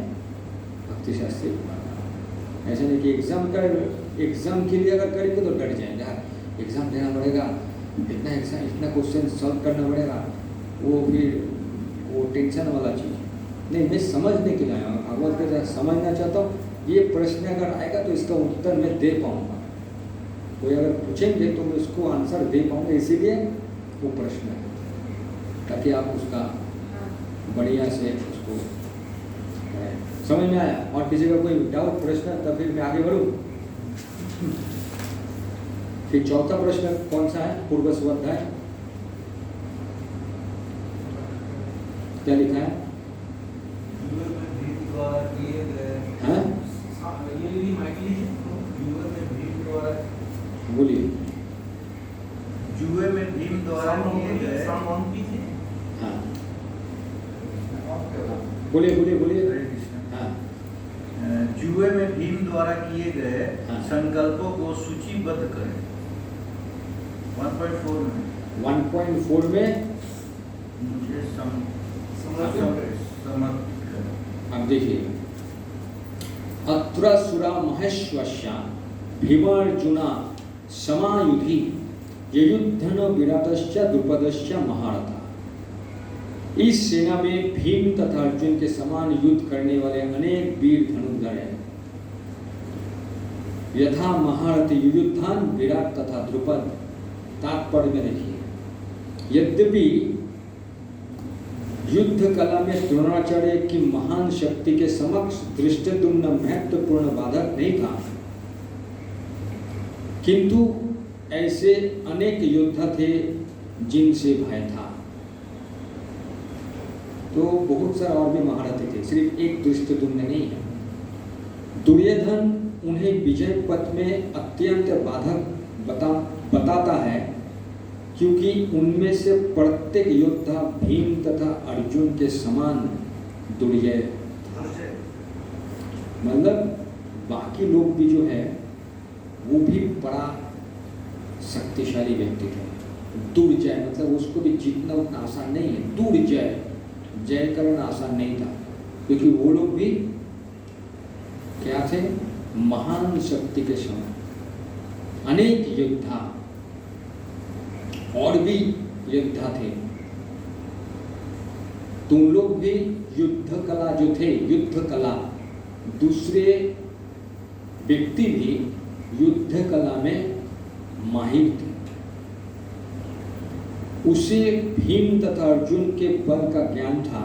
भक्ति शास्त्री पढ़ा। ऐसा नहीं कि एग्जाम के लिए अगर करेंगे तो डर जाएंगे, एग्जाम देना पड़ेगा, इतना क्वेश्चन सॉल्व करना पड़ेगा, वो फिर वो टेंशन वाला चीज़ नहीं। मैं समझने के लिए आया हूँ, भगवत गीता समझना चाहता हूँ। ये प्रश्न अगर आएगा तो इसका उत्तर मैं दे पाऊँगा, कोई अगर पूछेंगे तो मैं उसको आंसर दे पाऊँगा, इसीलिए वो प्रश्न है, ताकि आप उसका बढ़िया से उसको समझ में आया। और किसी का कोई डाउट प्रश्न तब फिर मैं आगे बढ़ूँ। फिर चौथा प्रश्न कौन सा है? पूर्व स्वाध्याय क्या लिखा है? व्यूअर में भीम द्वारा किए गए हैं? ये भी माइक लीजिए। व्यूअर में भीम द्वारा बोलिए। जुए में भीम द्वारा किए गए साउंड ऑन कीजिए। हाँ ऑफ करो। बोलिए बोलिए बोलिए। हरे कृष्ण। हाँ जुए में भीम द्वारा किए गए हाँ। संकल्पों को सूचीबद्ध करें। 1.4 में 1.4 में मुझे अब देखिए, अत्र सुरा महेश्वस्या भीमार्जुना समायुधि युद्धन विराटश्च द्रुपदश्च महारथा। इस सेना में भीम तथा अर्जुन के समान युद्ध करने वाले अनेक वीर धनुर्धर हैं। यथा महारथ युयुद्धान विराट तथा द्रुपद। तात्पर्य में देखिए, यद्यपि युद्ध कला में द्रोणाचार्य की महान शक्ति के समक्ष धृष्टद्युम्न महत्वपूर्ण बाधक नहीं था, किंतु ऐसे अनेक योद्धा थे जिनसे भय था। तो बहुत सारे और भी महारथी थे, सिर्फ एक धृष्टद्युम्न नहीं है। दुर्योधन उन्हें विजय पथ में अत्यंत बाधक बताता है, क्योंकि उनमें से प्रत्येक योद्धा भीम तथा अर्जुन के समान दुर्जय था। मतलब बाकी लोग भी जो है वो भी बड़ा शक्तिशाली व्यक्ति थे। दुर्जय मतलब उसको भी जीतना उतना आसान नहीं है। दुर्जय, जय करना आसान नहीं था, क्योंकि वो लोग भी क्या थे? महान शक्ति के समान। अनेक योद्धा और भी योद्धा थे। तुम लोग भी युद्ध कला जो थे, युद्ध कला, दूसरे व्यक्ति भी युद्ध कला में माहिर थे। उसे भीम तथा अर्जुन के बल का ज्ञान था,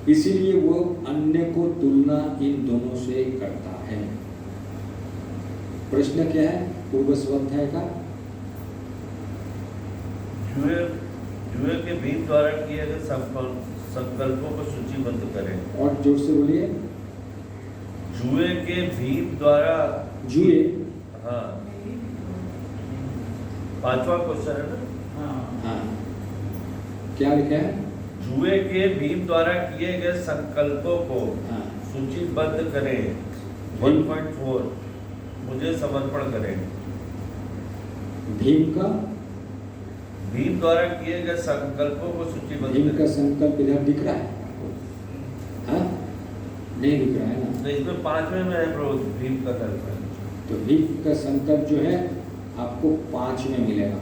इसीलिए वो अन्य को तुलना इन दोनों से करता है। प्रश्न क्या है पूर्व स्वाध्याय का? जुए के भीम द्वारा किए गए संकल्पों को सूचीबद्ध करें। और जोर से बोलिए। जुए के भीम द्वारा जुए, हाँ, पांचवा क्वेश्चन है ना? हाँ, क्या लिखा है? जुए के भीम द्वारा किए गए संकल्पों को हाँ, सूचीबद्ध करें। 1.4 मुझे समर्पण करें। भीम का भीम द्वारा किए गए संकल्पों को सूचीबद्ध भीम का करें। संकल्प इधर दिख रहा है? हाँ? नहीं दिख रहा है ना? तो इसमें 5वें में है प्रभु भीम का संकल्प। तो भीम का संकल्प जो है आपको 5 में मिलेगा।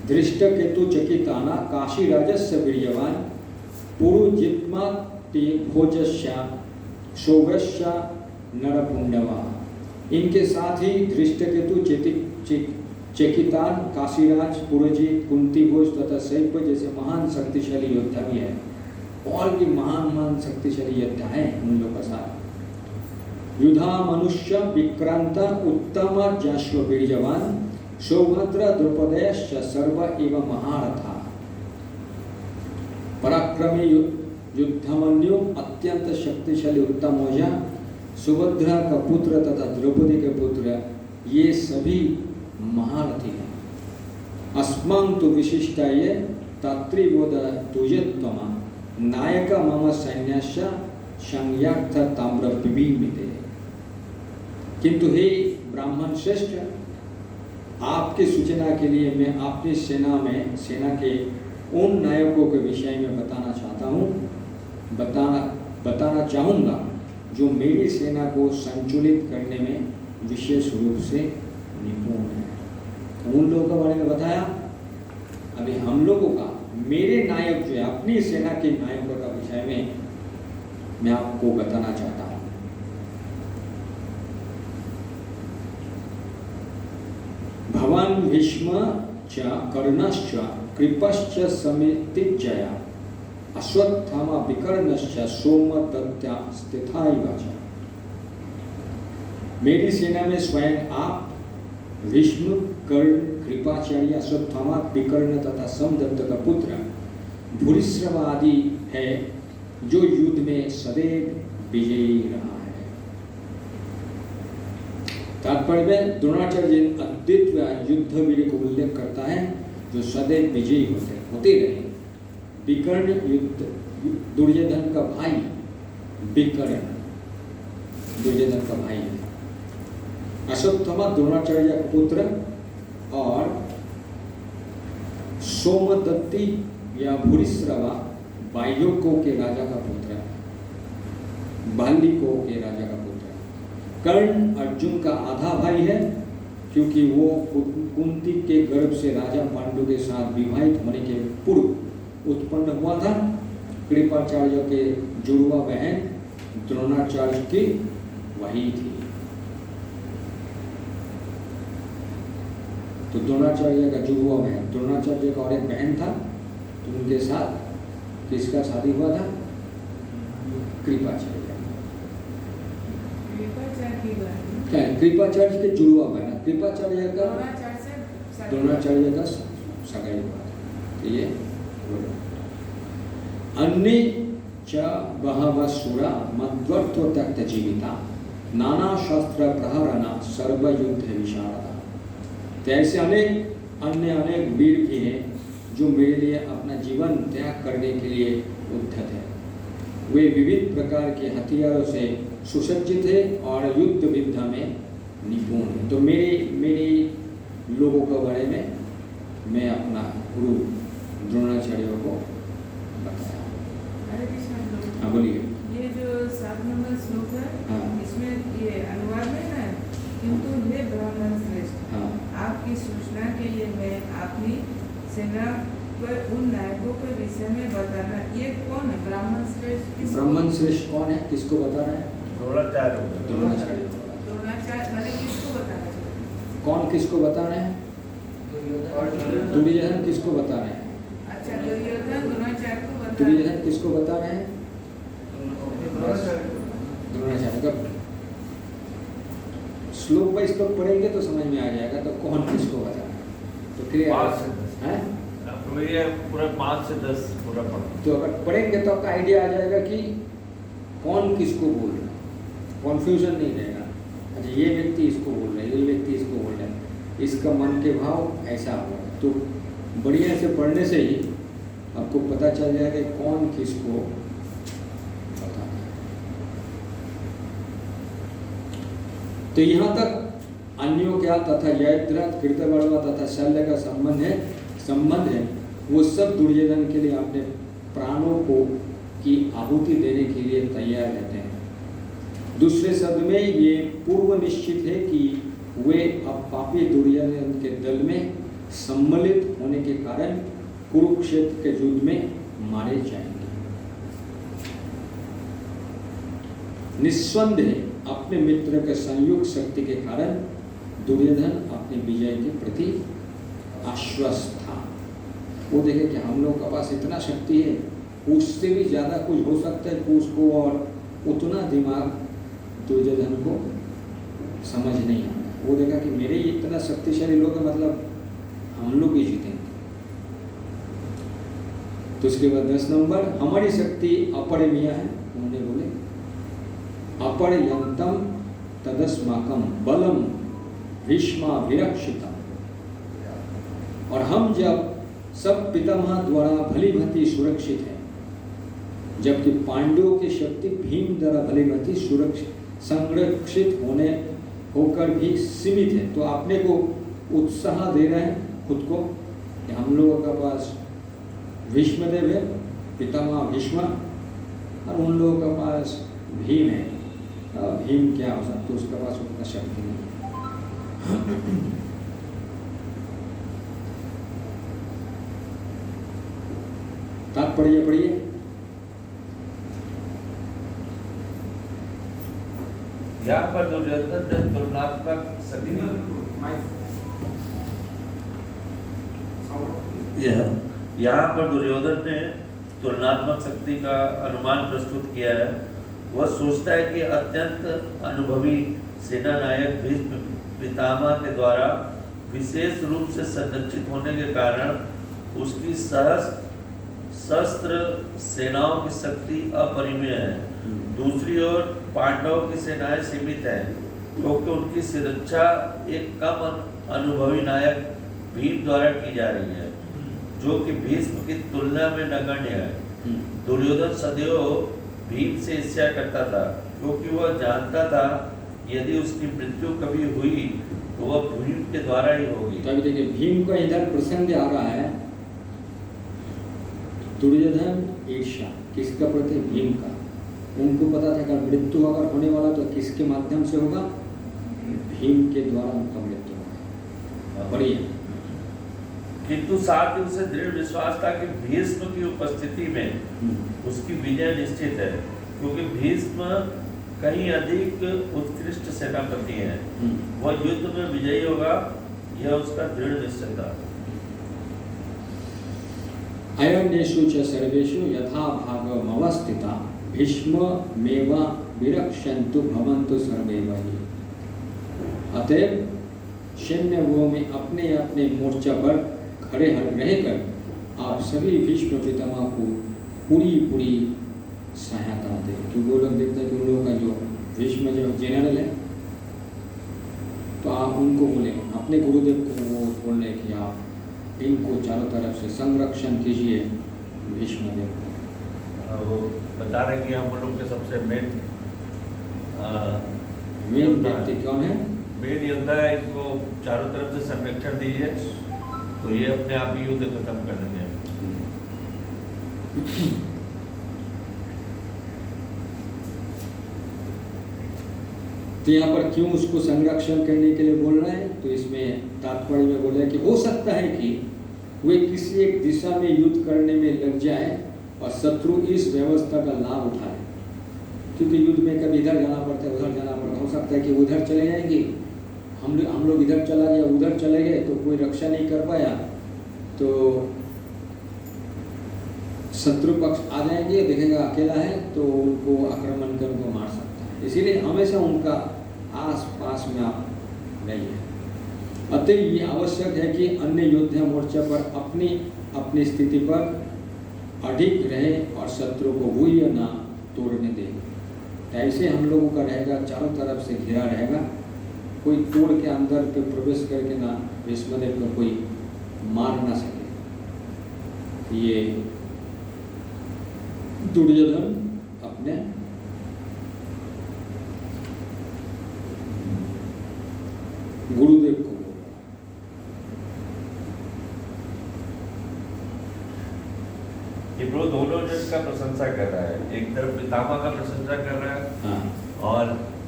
दृष्ट केतु चकिताना काशी राजस्य वीर्यवान पुरुजित्मा ते भोजस्या शोभस्या नरपुण्यवा। इनके साथ ही दृष्ट केतु चकितान काशीराज पुरोजित कुंती भोज तथा सैफ जैसे महान शक्तिशाली योद्धा भी है। और भी महान शक्तिशाली योद्धा है उन लोगों का साथ। युधा मनुष्य विक्रांत उत्तम जाश्व बीजवान सौभद्र द्रौपदयश्च सर्व एव महारथा पराक्रमी युद्धमन्यु अत्यंत शक्तिशाली उत्तम औजा सुभद्रा का पुत्र तथा द्रौपदी के पुत्र ये सभी महारथी हैं। अस्मां तु विशिष्टाय तात्रिबोध तुजत्वमा नायक मम सैन्यस्य संयाक्त ताम्र विमीमिते। किंतु हे ब्राह्मण श्रेष्ठ, आपकी सूचना के लिए मैं अपनी सेना के उन नायकों के विषय में बताना चाहूँगा जो मेरी सेना को संचलित करने में विशेष रूप से निपुण है। उन लोगों के बारे में बताया। अभी हम लोगों का मेरे नायक जो है अपनी सेना के नायकों का विषय में मैं आपको बताना चाहता हूँ। भवान भीष्म च कर्णश्च कृपश्च समितिज्जया अश्वत्थामा विकर्णश्च सोमदत्ता स्थिता इव च। मेरी सेना में स्वयं आप, भीष्म, कर्ण, कृपाचार्य, अश्वत्थामा, विकर्ण तथा सोमदत्त का पुत्र भूरिश्रव आदि है जो युद्ध में सदैव विजयी रहा है। तात्पर्य में द्रोणाचार्य अद्वितीय युद्ध वीर को उल्लेख करता है जो सदैव विजयी होते रहे। विकर्ण युद्ध दुर्योधन का भाई, विकर्ण दुर्योधन का भाई है। अश्वत्थामा द्रोणाचार्य का पुत्र और सोमदत्ती या भूरिश्रवा वायुको के राजा का पुत्र, बालिको के राजा का पुत्र। कर्ण अर्जुन का आधा भाई है क्योंकि वो कुंती के गर्भ से राजा पांडु के साथ विवाहित होने के पूर्व उत्पन्न हुआ था। कृपाचार्य के जुड़वा बहन द्रोणाचार्य की वही थी। तो द्रोणाचार्य का जुड़वा बहन, द्रोणाचार्य का और एक बहन था, तो उनके साथ किसका शादी हुआ था? कृपाचार्य। कृपाचार्य के जुड़वा बहन, कृपाचार्य का द्रोणाचार्य का सगाई हुआ था। तो ये अन्य च बहवः सुरा मध्वर्तो त्यक्त जीविता नाना शस्त्र प्रहरणा सर्वयुद्ध विशारदा। तो ऐसे अनेक वीर भी हैं जो मेरे लिए अपना जीवन त्याग करने के लिए उद्धत है। वे विविध प्रकार के हथियारों से सुसज्जित है और युद्ध विद्या में निपुण है। तो मेरे लोगों के बारे में मैं अपना गुरु द्रोणाचार्य को बताया। हाँ बोलिए। ये जो 7 नंबर श्लोक है, हाँ। इसमें ये अनुवाद है ना, किंतु हे ब्राह्मण श्रेष्ठ, हाँ। आपकी सूचना के लिए मैं अपनी सेना पर उन नायकों के विषय में बताना। ये कौन है ब्राह्मण श्रेष्ठ? ब्राह्मण श्रेष्ठ कौन है? किसको बता रहा है? द्रोणाचार्य। द्रोणाचार्य। द्रोणाचार्य मैंने किसको बताना चाहिए? कौन किसको बता रहे हैं? दुर्योधन किसको बता रहे हैं? अच्छा, दुर्योधन द्रोणाचार्य को बता। दुर्योधन किसको बता रहे हैं? द्रोणाचार्य का। श्लोक बाई श्लोक पढ़ेंगे तो समझ में आ जाएगा तो कौन किसको बता रहा है। तो फिर 5 से 10 है पूरा 5 से 10 पूरा पढ़ो। तो अगर पढ़ेंगे तो आपका आइडिया आ जाएगा कि कौन किसको बोल रहा है, कॉन्फ्यूजन नहीं रहेगा। अच्छा, ये व्यक्ति इसको बोल रहा है, ये व्यक्ति इसको बोल रहा है, इसका मन के भाव ऐसा होगा। तो बढ़िया से पढ़ने से ही आपको पता चल जाएगा कि कौन किसको बता रहा है। तो यहाँ तक अन्यों क्या तथा जयद्रथ, कृतवर्मा तथा शल्य का संबंध है। वो सब दुर्योधन के लिए अपने प्राणों को की आहुति देने के लिए तैयार रहते हैं। दूसरे शब्द में ये पूर्व निश्चित है कि वे अब पापी दुर्योधन के दल में सम्मिलित होने के कारण कुरुक्षेत्र के युद्ध में मारे जाएंगे। निस्संदेह अपने मित्र के संयुक्त शक्ति के कारण दुर्योधन अपनी विजय के प्रति आश्वस्त था। वो देखे कि हम लोग के पास इतना शक्ति है, उससे भी ज़्यादा कुछ हो सकता है, तो उसको और उतना दिमाग दुर्योधन को समझ नहीं आता। वो देखा कि मेरे इतना शक्तिशाली लोग हैं, मतलब हम लोग ही जीतेंगे। तो उसके बाद 10 नंबर, हमारी शक्ति अपरिमेय है। उन्होंने बोले अपरयंतम तदस्माकम बलम भीष्मा विरक्षितम। और हम जब सब पितामह द्वारा भली भांति सुरक्षित है, जबकि पांडवों की शक्ति भीम द्वारा भली भांति सुरक्षित संरक्षित होने होकर भी सीमित है। तो अपने को उत्साह दे रहे हैं खुद को कि हम लोगों के पास भीष्मदेव है, पितामह भीष्म, और उन लोगों के पास भीम है। भीम क्या हो सकता, तो उसके पास उतना शक्ति नहीं। तात्पर्य पढ़िए। यहाँ पर दुर्योधन ने तुलनात्मक शक्ति यहाँ पर दुर्योधन ने तुलनात्मक शक्ति का अनुमान प्रस्तुत किया है। वह सोचता है कि अत्यंत अनुभवी सेना नायक भीष्म पितामह के द्वारा विशेष रूप से संरक्षित होने के कारण उसकी सशस्त्र सेनाओं की शक्ति अपरिमेय है। दूसरी ओर पांडवों की सेनाएं सीमित हैं, क्योंकि उनकी सुरक्षा एक कम अनुभवी नायक भीम द्वारा की जा रही है, जो कि भीष्म की तुलना में नगण्य है। दुर्योधन सदैव भीम से ईर्ष्या करता था, क्योंकि वह जानता था यदि उसकी मृत्यु कभी हुई तो वह भीम के द्वारा ही होगी। तो अभी देखिए भीम का इधर प्रसंग आ रहा है। दुर्योधन ईर्ष्या किसका प्रति? भीम का। उनको पता था कि मृत्यु अगर होने वाला तो किसके माध्यम से होगा? भीम के द्वारा उनका मृत्यु होगा। बढ़िया। किंतु साथ ही उसे दृढ़ विश्वास था कि भीष्म की उपस्थिति में उसकी विजय निश्चित है, क्योंकि भीष्म कहीं अधिक उत्कृष्ट सेनापति है। वह युद्ध में विजयी होगा, यह उसका दृढ़ निश्चय था। अयनेषु च सर्वेषु यथा भागमवस्थिता भीष्ममेव विरक्षन्तु भवन्तु सर्वैव हि। अतएव सैन्य वो में अपने अपने मोर्चा पर खड़े रहकर आप सभी भीष्म पितामह को पूरी सहायता दें। क्योंकि वो लोग देखते हैं कि उन लोगों का जो भीष्म जो जनरल है, तो आप उनको बोले, अपने गुरुदेव को वो बोलने कि आप इनको चारों तरफ से संरक्षण कीजिए भीष्मदेव को। वो बता रहे कि हम लोग के सबसे मेन व्यक्ति कौन है? मेन योद्धा है, इसको चारों तरफ से संरक्षण दीजिए, तो ये अपने आप ही युद्ध खत्म कर देंगे। तो यहाँ पर क्यों उसको संरक्षण करने के लिए बोल रहे हैं? तो इसमें तात्पर्य में बोल रहे हैं कि हो सकता है कि वे किसी एक दिशा में युद्ध करने में लग जाए और शत्रु इस व्यवस्था का लाभ उठाए। क्योंकि युद्ध में कभी इधर जाना पड़ता है, उधर जाना पड़ता है। हो सकता है कि उधर चले जाएंगे, हम लोग इधर चला गया, उधर चले गए, तो कोई रक्षा नहीं कर पाया, तो शत्रु पक्ष आ जाएंगे, देखेगा अकेला है, तो उनको आक्रमण कर उनको मार सकता है। इसीलिए हमेशा उनका आस पास में आप रहिए। अतः ये आवश्यक है कि अन्य योद्धा मोर्चा पर अपनी स्थिति पर अडिग रहे और शत्रु को भूय ना तोड़ने दे। ऐसे हम लोगों का रहेगा, चारों तरफ से घिरा रहेगा, कोई तोड़ के अंदर पे प्रवेश करके ना भीष्मदेव को कोई मार ना सके। ये दुर्योधन अपने गुरुदेव को बोल रहा। ये ब्रो दोनों जन का प्रशंसा कर रहा है, एक तरफ पितामह का प्रशंसा कर रहा है, हाँ। और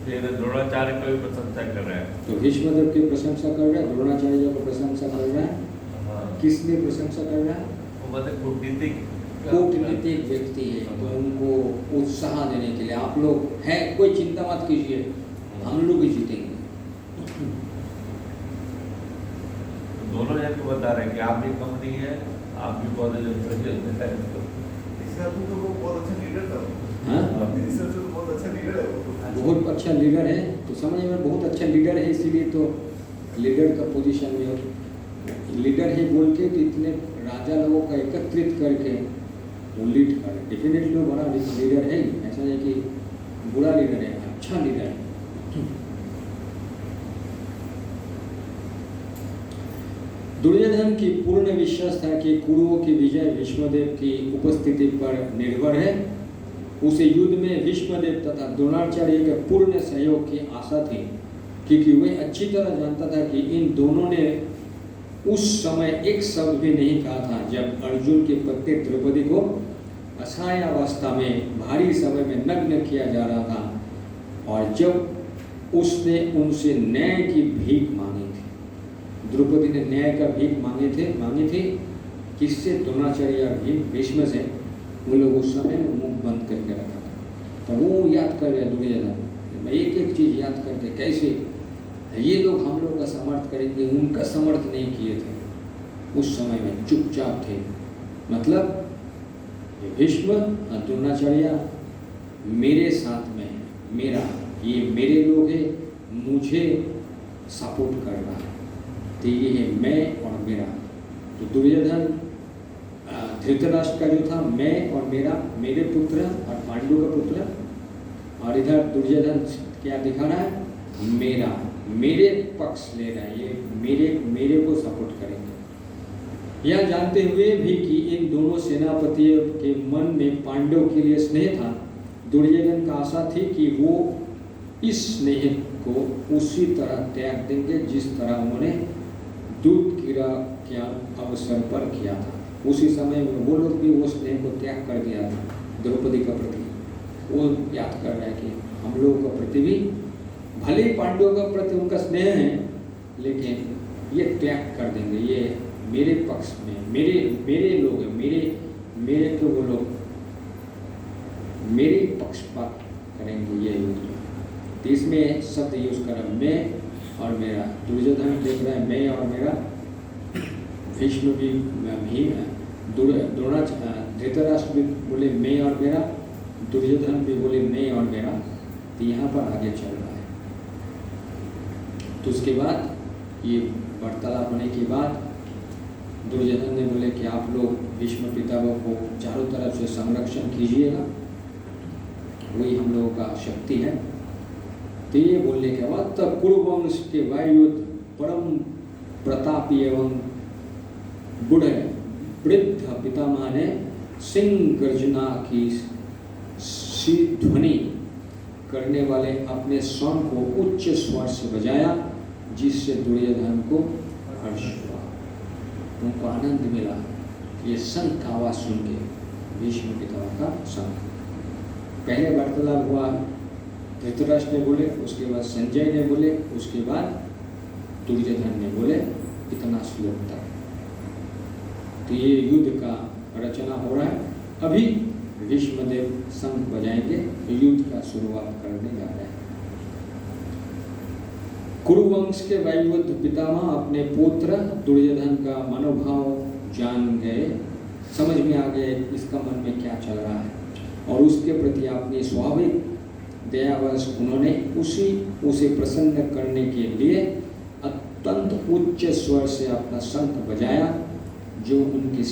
फिर द्रोणाचार्य को भी प्रशंसा कर रहा है। तो भीष्मदेव की प्रशंसा कर रहा है, द्रोणाचार्य को प्रशंसा कर रहा है। हाँ। किसने प्रशंसा कर रहा है? वो मतलब कूटनीतिक व्यक्ति है, तो उनको उत्साह देने के लिए आप लोग हैं, कोई चिंता मत कीजिए, हम लोग ही जीतेंगे। दोनों जन को बता रहे हैं कि आप भी कम नहीं है, आप भी बहुत इसका तो वो बहुत अच्छा लीडर था। हाँ अपने हिसाब से तो बहुत अच्छा लीडर है वो। बहुत अच्छा लीडर है, तो समझ में बहुत अच्छा लीडर है, इसीलिए तो लीडर का पोजीशन में लीडर है बोल के तो इतने राजा लोगों का एकत्रित करके वो लीड कर, डेफिनेटली वो बड़ा लीडर है, ऐसा नहीं कि बुरा लीडर है, अच्छा लीडर है। दुर्योधन की पूर्ण विश्वास था कि कुरुओं की विजय भीष्मदेव की उपस्थिति पर निर्भर है। उसे युद्ध में भीष्मदेव तथा द्रोणाचार्य के पूर्ण सहयोग की आशा थी, क्योंकि वह अच्छी तरह जानता था कि इन दोनों ने उस समय एक शब्द भी नहीं कहा था जब अर्जुन की पत्नी द्रौपदी को असहायावस्था में भारी समय में नग्न किया जा रहा था, और जब उसने उनसे न्याय की भीख मांगी थी। द्रौपदी ने न्याय का भीख मांगी थी किससे? द्रोणाचार्य और भीष्म से। वो लोग उस समय मुंह बंद करके रखा था, तो वो याद कर रहे दुर्योधन, एक एक चीज याद करके कैसे ये लोग हम लोग का समर्थ करेंगे, उनका समर्थ नहीं किए थे उस समय में, चुपचाप थे। मतलब भीष्म और द्रोणाचार्य मेरे साथ में है, मेरा ये मेरे लोग हैं, मुझे सपोर्ट कर रहा है, तो ये है मैं और मेरा। तो दुर्योधन धृतराष्ट्र का जो था मैं और मेरा, मेरे पुत्र और पांडु का पुत्र, और इधर दुर्योधन क्या दिखा रहा है? मेरा, मेरे पक्ष ले रहा है, ये मेरे को सपोर्ट करेंगे। यह जानते हुए भी कि इन दोनों सेनापतियों के मन में पांडवों के लिए स्नेह था, दुर्योधन का आशा थी कि वो इस स्नेह को उसी तरह त्याग देंगे जिस तरह उन्होंने दूत कीड़ा के अवसर पर किया था। उसी समय में वो लोग भी वो स्नेह को त्याग कर दिया था द्रौपदी का प्रति। वो याद कर रहा है कि हम लोगों का प्रति भी भले ही पांडवों का प्रति उनका स्नेह है, लेकिन ये त्याग कर देंगे, ये मेरे पक्ष में, मेरे लोग हैं, मेरे को वो लोग मेरे पक्षपात करेंगे ये युद्ध में। तो इसमें शब्द यूज करा मैं और मेरा। दुर्योधन देख रहा है मैं और मेरा, भीष्म भी धृतराष्ट्र भी बोले मैं और मेरा, दुर्योधन भी बोले मैं और मेरा। तो यहाँ पर आगे चल रहा है। तो उसके बाद ये वार्तालाप होने के बाद दुर्योधन ने बोले कि आप लोग भीष्म पितामह को चारों तरफ से संरक्षण कीजिएगा, वही हम लोगों का शक्ति है। तो ये बोलने के बाद तब कुरुवंश के वायुयुद्ध परम प्रतापी एवं बुढ़ वृद्ध पितामह ने सिंह गर्जना की सी ध्वनि करने वाले अपने स्वर को उच्च स्वर से बजाया, जिससे दुर्योधन को हर्ष हुआ, उनको आनंद मिला। ये शंख का आवाज सुन के, भीष्म पितामह का शंख। पहले वार्तालाप हुआ, धृतराष्ट्र ने बोले, उसके बाद संजय ने बोले, उसके बाद दुर्योधन ने बोले, इतना श्लोक तक। तो ये युद्ध का रचना हो रहा है। अभी भीष्मदेव शंख बजाएंगे, युद्ध का शुरुआत करने जा रहे हैं। कुरुवंश के वायुयुद्ध पितामह अपने पुत्र दुर्योधन का मनोभाव जान गए, समझ में आ गए इसका मन में क्या चल रहा है, और उसके प्रति अपनी स्वाभाविक दयावश उन्होंने उसे प्रसन्न करने के लिए अत्यंत उच्च स्वर से अपना शंख बजाया, जो उनकी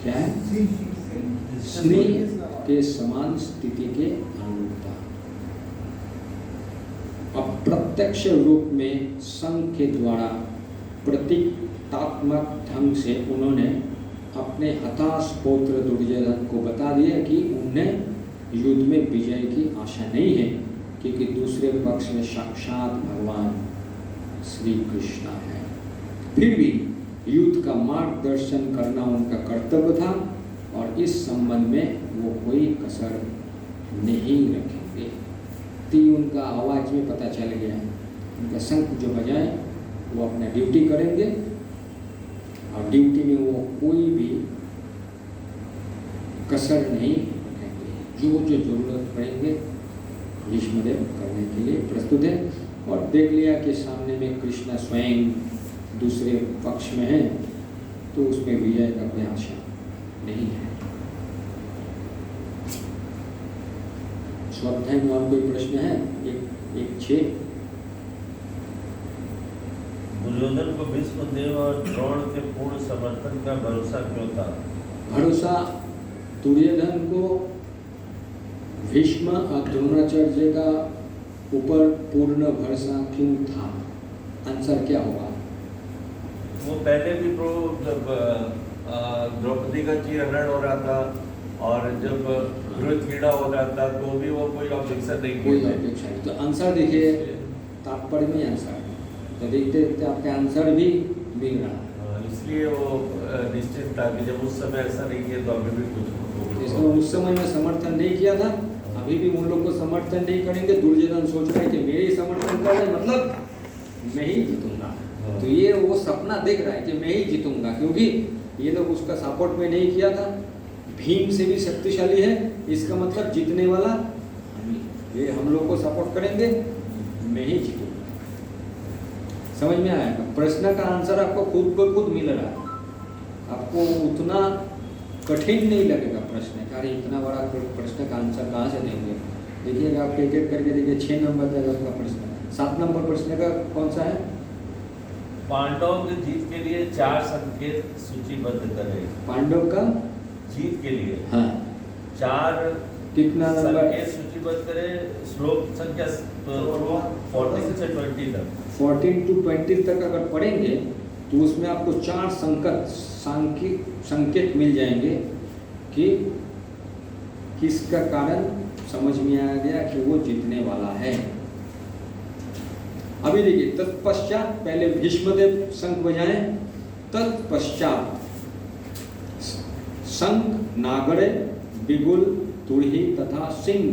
क्या है स्नेह के समान स्थिति के अनुरूप था। अप्रत्यक्ष रूप में शंख के द्वारा प्रतीकात्मक ढंग से उन्होंने अपने हताश पौत्र दुर्योधन को बता दिया कि उन्हें युद्ध में विजय की आशा नहीं है, क्योंकि दूसरे पक्ष में साक्षात भगवान श्री कृष्ण है। फिर भी युद्ध का मार्गदर्शन करना उनका कर्तव्य था, और इस संबंध में वो कोई कसर नहीं रखेंगे। ती उनका आवाज में पता चल गया, उनका शंख जो बजाए वो अपना ड्यूटी करेंगे, और ड्यूटी में वो कोई भी कसर नहीं रखेंगे। जो जरूरत पड़ेंगे भीष्मदेव करने के लिए प्रस्तुत है। और देख लिया कि सामने में कृष्ण स्वयं दूसरे पक्ष में है, तो उसमें विजय का कोई आशा नहीं है। स्वाध्याय में और कोई प्रश्न है? एक 6। दुर्योधन को भीष्मदेव और द्रोण के पूर्ण समर्थन का भरोसा क्यों था? भरोसा दुर्योधन को भीष्म और द्रोणाचार्य का ऊपर पूर्ण भरोसा क्यों था? आंसर क्या होगा? वो पहले भी जब द्रौपदी का चीरहरण हो रहा था और जब गृहपीड़ा हो रहा था तो भी वो कोई ऑब्जेक्शन नहीं कोई किए थे। ऑब्जेक्शन नहीं। तो आंसर देखिए, तात्पर्य में आंसर तो देखते देखते आपके आंसर भी मिल रहा है। इसलिए वो निश्चित था कि जब उस समय ऐसा नहीं किया तो अभी भी कुछ इसलिए उस समय में समर्थन नहीं किया था, अभी भी उन लोग को समर्थन नहीं करेंगे। दुर्योधन सोच रहे हैं कि मेरे ही समर्थन कर रहे, मतलब मैं ही जीतूंगा। तो ये वो सपना देख रहा है कि मैं ही जीतूंगा, क्योंकि ये लोग उसका सपोर्ट में नहीं किया था। भीम से भी शक्तिशाली है, इसका मतलब जीतने वाला हम ही। ये हम लोग को सपोर्ट करेंगे, मैं ही जीतूंगा। समझ में आएगा? प्रश्न का आंसर आपको खुद ब खुद मिल रहा है, आपको उतना कठिन नहीं लगेगा प्रश्न का। अरे इतना बड़ा प्रश्न का आंसर कहाँ से देंगे? देखिएगा आप एक एक करके देखिए। 6 नंबर तक आपका प्रश्न। 7 नंबर प्रश्न का कौन सा है? पांडवों की जीत के लिए 4 संकेत सूचीबद्ध करें। पांडव का जीत के लिए हाँ 4 कितना नंबर? संकेत सूचीबद्ध करें। श्लोक संख्या 14 से 20 तक। 14 to 20 तक अगर पढ़ेंगे तो उसमें आपको 4 संकेत मिल जाएंगे कि किसका कारण समझ में आ गया कि वो जीतने वाला है। अभी देखिए, तत्पश्चात पहले भीष्मदेव शंख बजाएं, तत्पश्चात शंख, नागड़े, बिगुल, तुरही तथा सिंह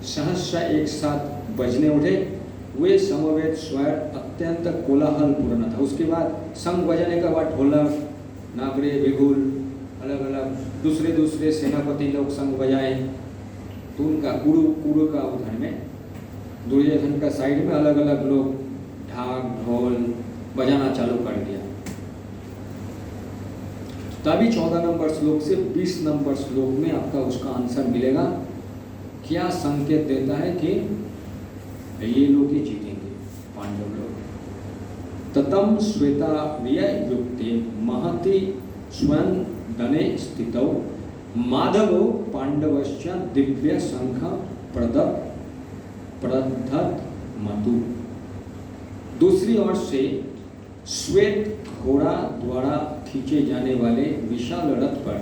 सहस्र एक साथ बजने उठे। वे समवेत स्वर अत्यंत कोलाहल पूर्ण था। उसके बाद शंख बजाने के बाद ढोलक, नागड़े, बिगुल, अलग अलग दूसरे सेनापति लोग शंख बजाए। तो उनका कुरु का उधर में दुर्योधन का साइड में अलग अलग लोग ढाक ढोल बजाना चालू कर दिया। तभी 14 नंबर श्लोक से 20 नंबर श्लोक में आपका उसका आंसर मिलेगा। क्या संकेत देता है कि ये लोग ही जीतेंगे, पांडव लोग। ततम श्वेतार्य युक्ते महति स्वयं दने स्थितौ माधवो पांडवश्च दिव्य शंख प्रदधत मतु। दूसरी ओर से श्वेत घोड़ा द्वारा खींचे जाने वाले विशाल रथ पर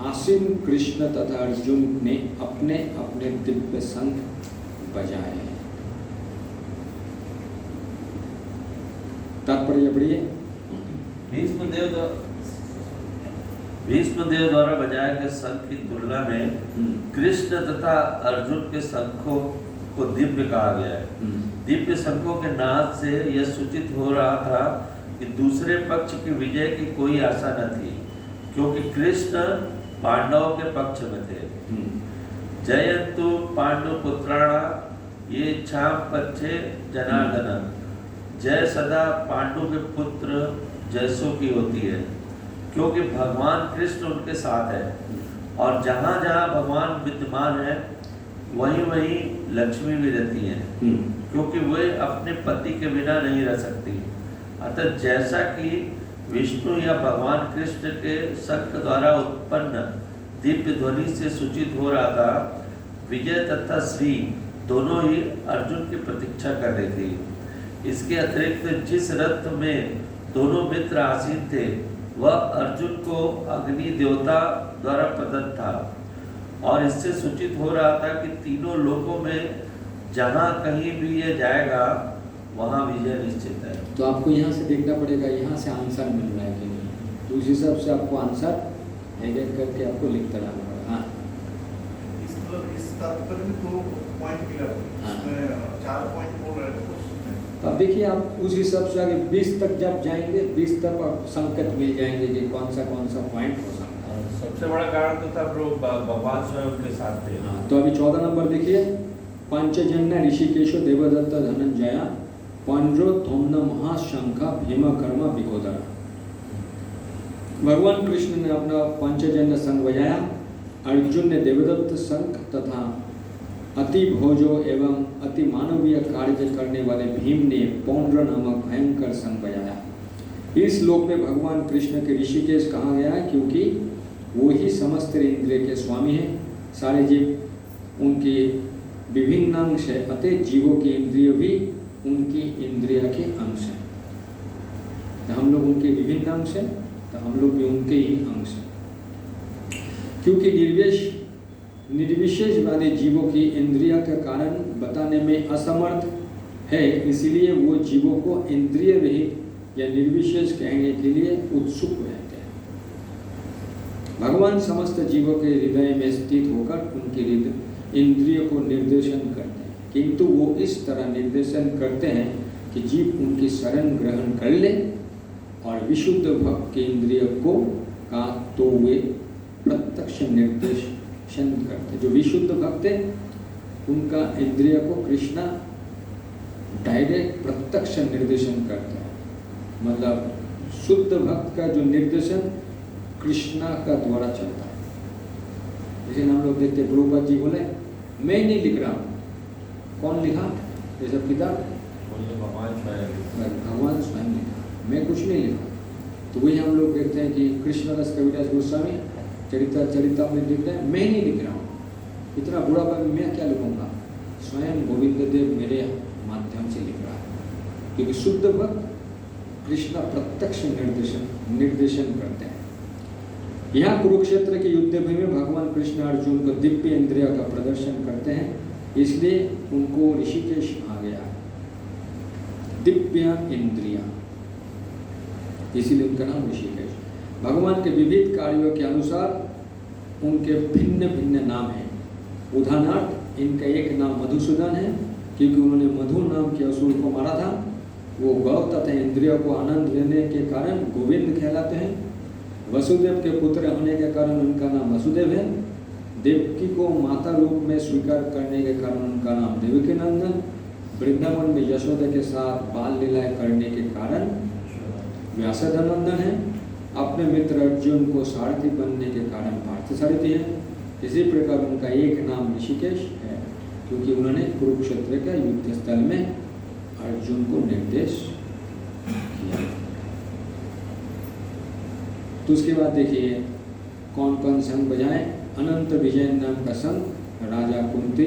आसीन कृष्ण तथा अर्जुन ने अपने अपने दिव्य शंख बजाए। तात्पर्य पढ़िए। भीष्मदेव द्वारा बजाए गए शंख की तुलना में कृष्ण तथा अर्जुन के शंखों को दिव्य कहा गया है। दिव्य शंखों के नाद से यह सूचित हो रहा था कि दूसरे पक्ष की विजय की कोई आशा न थी, क्योंकि कृष्ण पांडवों के पक्ष में थे। जयन्तु पांडुपुत्राणा ये इच्छा पच्छे जनार्दन। जय सदा पांडु के पुत्र जयसु की होती है, क्योंकि भगवान कृष्ण उनके साथ है और जहाँ जहाँ भगवान विद्यमान है वहीं वहीं लक्ष्मी भी रहती है, क्योंकि वे अपने पति के बिना नहीं रह सकती। अतः जैसा कि विष्णु या भगवान कृष्ण के शंख द्वारा उत्पन्न दिव्य ध्वनि से सूचित हो रहा था, विजय तथा श्री दोनों ही अर्जुन की प्रतीक्षा कर रही थी। इसके अतिरिक्त जिस रथ में दोनों मित्र आसीन थे वह अर्जुन को अग्नि देवता द्वारा प्रदत्त था और इससे सूचित हो रहा था कि तीनों लोकों में जहाँ कहीं भी ये जाएगा वहाँ विजय निश्चित है। तो आपको यहाँ से देखना पड़ेगा यहाँ से आंसर मिल रहा है कि नहीं। तो उस हिसाब से आपको आंसर एक एक करके आपको लिखते रहना पड़ेगा। हाँ इस तात्पर्य में 2 पॉइंट मिला है, हाँ। इसमें 4 पॉइंट बोल रहे थे। तो अब देखिए आप उस हिसाब से आगे 20 तक जब जाएंगे 20 तक आप संकेत मिल जाएंगे कि कौन सा पॉइंट हो सकता है। सबसे बड़ा कारण तो था भगवान स्वयं उनके साथ थे। हाँ, तो अभी 14 नंबर देखिए। पंचजन्य ऋषिकेशो देवदत्त धनंजय पंड्रो धोम्न महाशंख भीम कर्म विकोदर। भगवान कृष्ण ने अपना पंचजन्य शंख बजाया, अर्जुन ने देवदत्त शंख तथा अति भोजो एवं अति मानवीय कार्य करने वाले भीम ने पौंड्र नामक भयंकर संग बजाया। इस श्लोक में भगवान कृष्ण के ऋषिकेश कहा गया है क्योंकि वो ही समस्त इंद्रिय के स्वामी हैं। सारे जीव उनके विभिन्न अंश है, अतः जीवों की इंद्रिय भी उनकी इंद्रिय के अंश हैं। तो हम लोग उनके विभिन्न अंश हैं, तो हम लोग भी उनके ही अंश हैं। क्योंकि निर्विशेषवादी जीवों की इंद्रिय के कारण बताने में असमर्थ है, इसलिए वो जीवों को इंद्रिय रहित या निर्विशेष कहने के लिए उत्सुक रहते हैं। भगवान समस्त जीवों के हृदय में स्थित होकर उनके इंद्रियों को निर्देशन करते हैं, किंतु वो इस तरह निर्देशन करते हैं कि जीव उनकी शरण ग्रहण कर ले और विशुद्ध भक्त के इंद्रिय को का तो वे प्रत्यक्ष निर्देशन करते। जो विशुद्ध भक्त है उनका इंद्रिय को कृष्णा डायरेक्ट प्रत्यक्ष निर्देशन करते हैं। मतलब शुद्ध भक्त का जो निर्देशन कृष्णा का द्वारा चलता है। जैसे हम लोग देखते प्रभुपाद जी बोले मैं नहीं लिख रहा हूँ, कौन लिखा ये सब किताब? भगवान स्वयं लिखा, मैं कुछ नहीं लिखा। तो वही हम लोग देखते हैं कि कृष्णदास कविदास गोस्वामी चरितामृत लिखते हैं मैं नहीं लिख रहा हूँ, इतना बुरा बात मैं क्या लिखूंगा, स्वयं गोविंद देव मेरे माध्यम से लिख रहा है। क्योंकि शुद्ध भक्त कृष्ण प्रत्यक्ष निर्देशन करते हैं। यहाँ कुरुक्षेत्र के युद्ध में भगवान कृष्ण अर्जुन को दिव्य इंद्रिय का प्रदर्शन करते हैं, इसलिए उनको ऋषिकेश कहा गया है। दिव्य इंद्रिया, इसीलिए उनका नाम ऋषिकेश। भगवान के विविध कार्यों के अनुसार उनके भिन्न भिन्न नाम हैं। उदाहरणार्थ इनका एक नाम मधुसूदन है क्योंकि उन्होंने मधु नाम के असुर को मारा था। वो गौ तथा इंद्रियों को आनंद देने के कारण गोविंद कहलाते हैं। वसुदेव के पुत्र होने के कारण उनका नाम वसुदेव है। देवकी को माता रूप में स्वीकार करने के कारण उनका नाम देवकी नंदन। वृंदावन में यशोदा के साथ बाल लीलाएं करने के कारण व्यासदेव है। अपने मित्र अर्जुन को सारथी बनने के कारण पार्थसारथी है। इसी प्रकार उनका एक नाम ऋषिकेश है क्योंकि उन्होंने कुरुक्षेत्र के युद्ध स्थल में अर्जुन को निर्देश किया। तो उसके बाद देखिए कौन कौन संग बजाए। अनंत विजय नाम का संग राजा कुंती।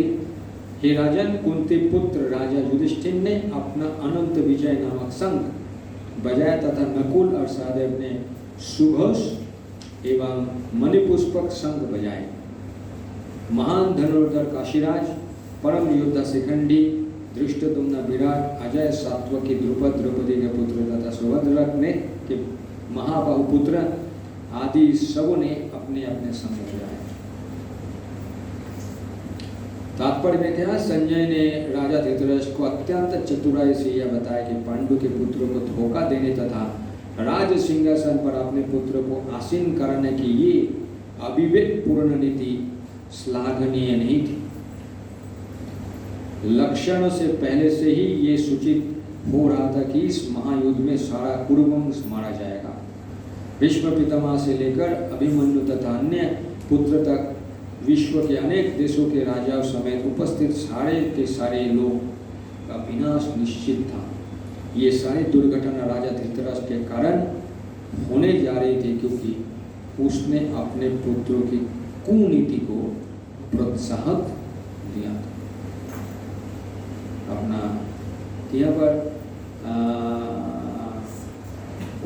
हे राजन, कुंती पुत्र राजा युधिष्ठिर ने अपना अनंत विजय नामक संग बजाया तथा नकुल और सहदेव ने सुघोष एवं मणिपुष्पक संग बजाए। महान धनुर्धर काशीराज, परम योद्धा शिखंडी, धृष्टद्युम्न विराट, अजय सात्वकी द्रुपद द्रौपदी के पुत्र तथा सुभद्रा ने के महाबाहु पुत्र आदि सबों ने अपने अपने संग बजाए। तात्पर्य में क्या, संजय ने राजा धृतराष्ट्र को अत्यंत चतुराई से यह बताया कि पांडु के पुत्रों को धोखा देने तथा राज सिंहासन पर अपने पुत्र को आसीन कराने की ये अविवेक पूर्ण नीति श्लाघनीय नहीं थी। लक्षण से पहले से ही ये सूचित हो रहा था कि इस महायुद्ध में सारा कुरुवंश मारा जाएगा। भीष्म पितामह से लेकर अभिमन्यु तथा अन्य पुत्र तक विश्व के अनेक देशों के राजाओं समेत उपस्थित सारे के सारे लोग का विनाश निश्चित था। ये सारी दुर्घटना राजा धृतराष्ट्र के कारण होने जा रही थी क्योंकि उसने अपने पुत्रों की कुनीति को प्रोत्साहन दिया था। अपना यहाँ पर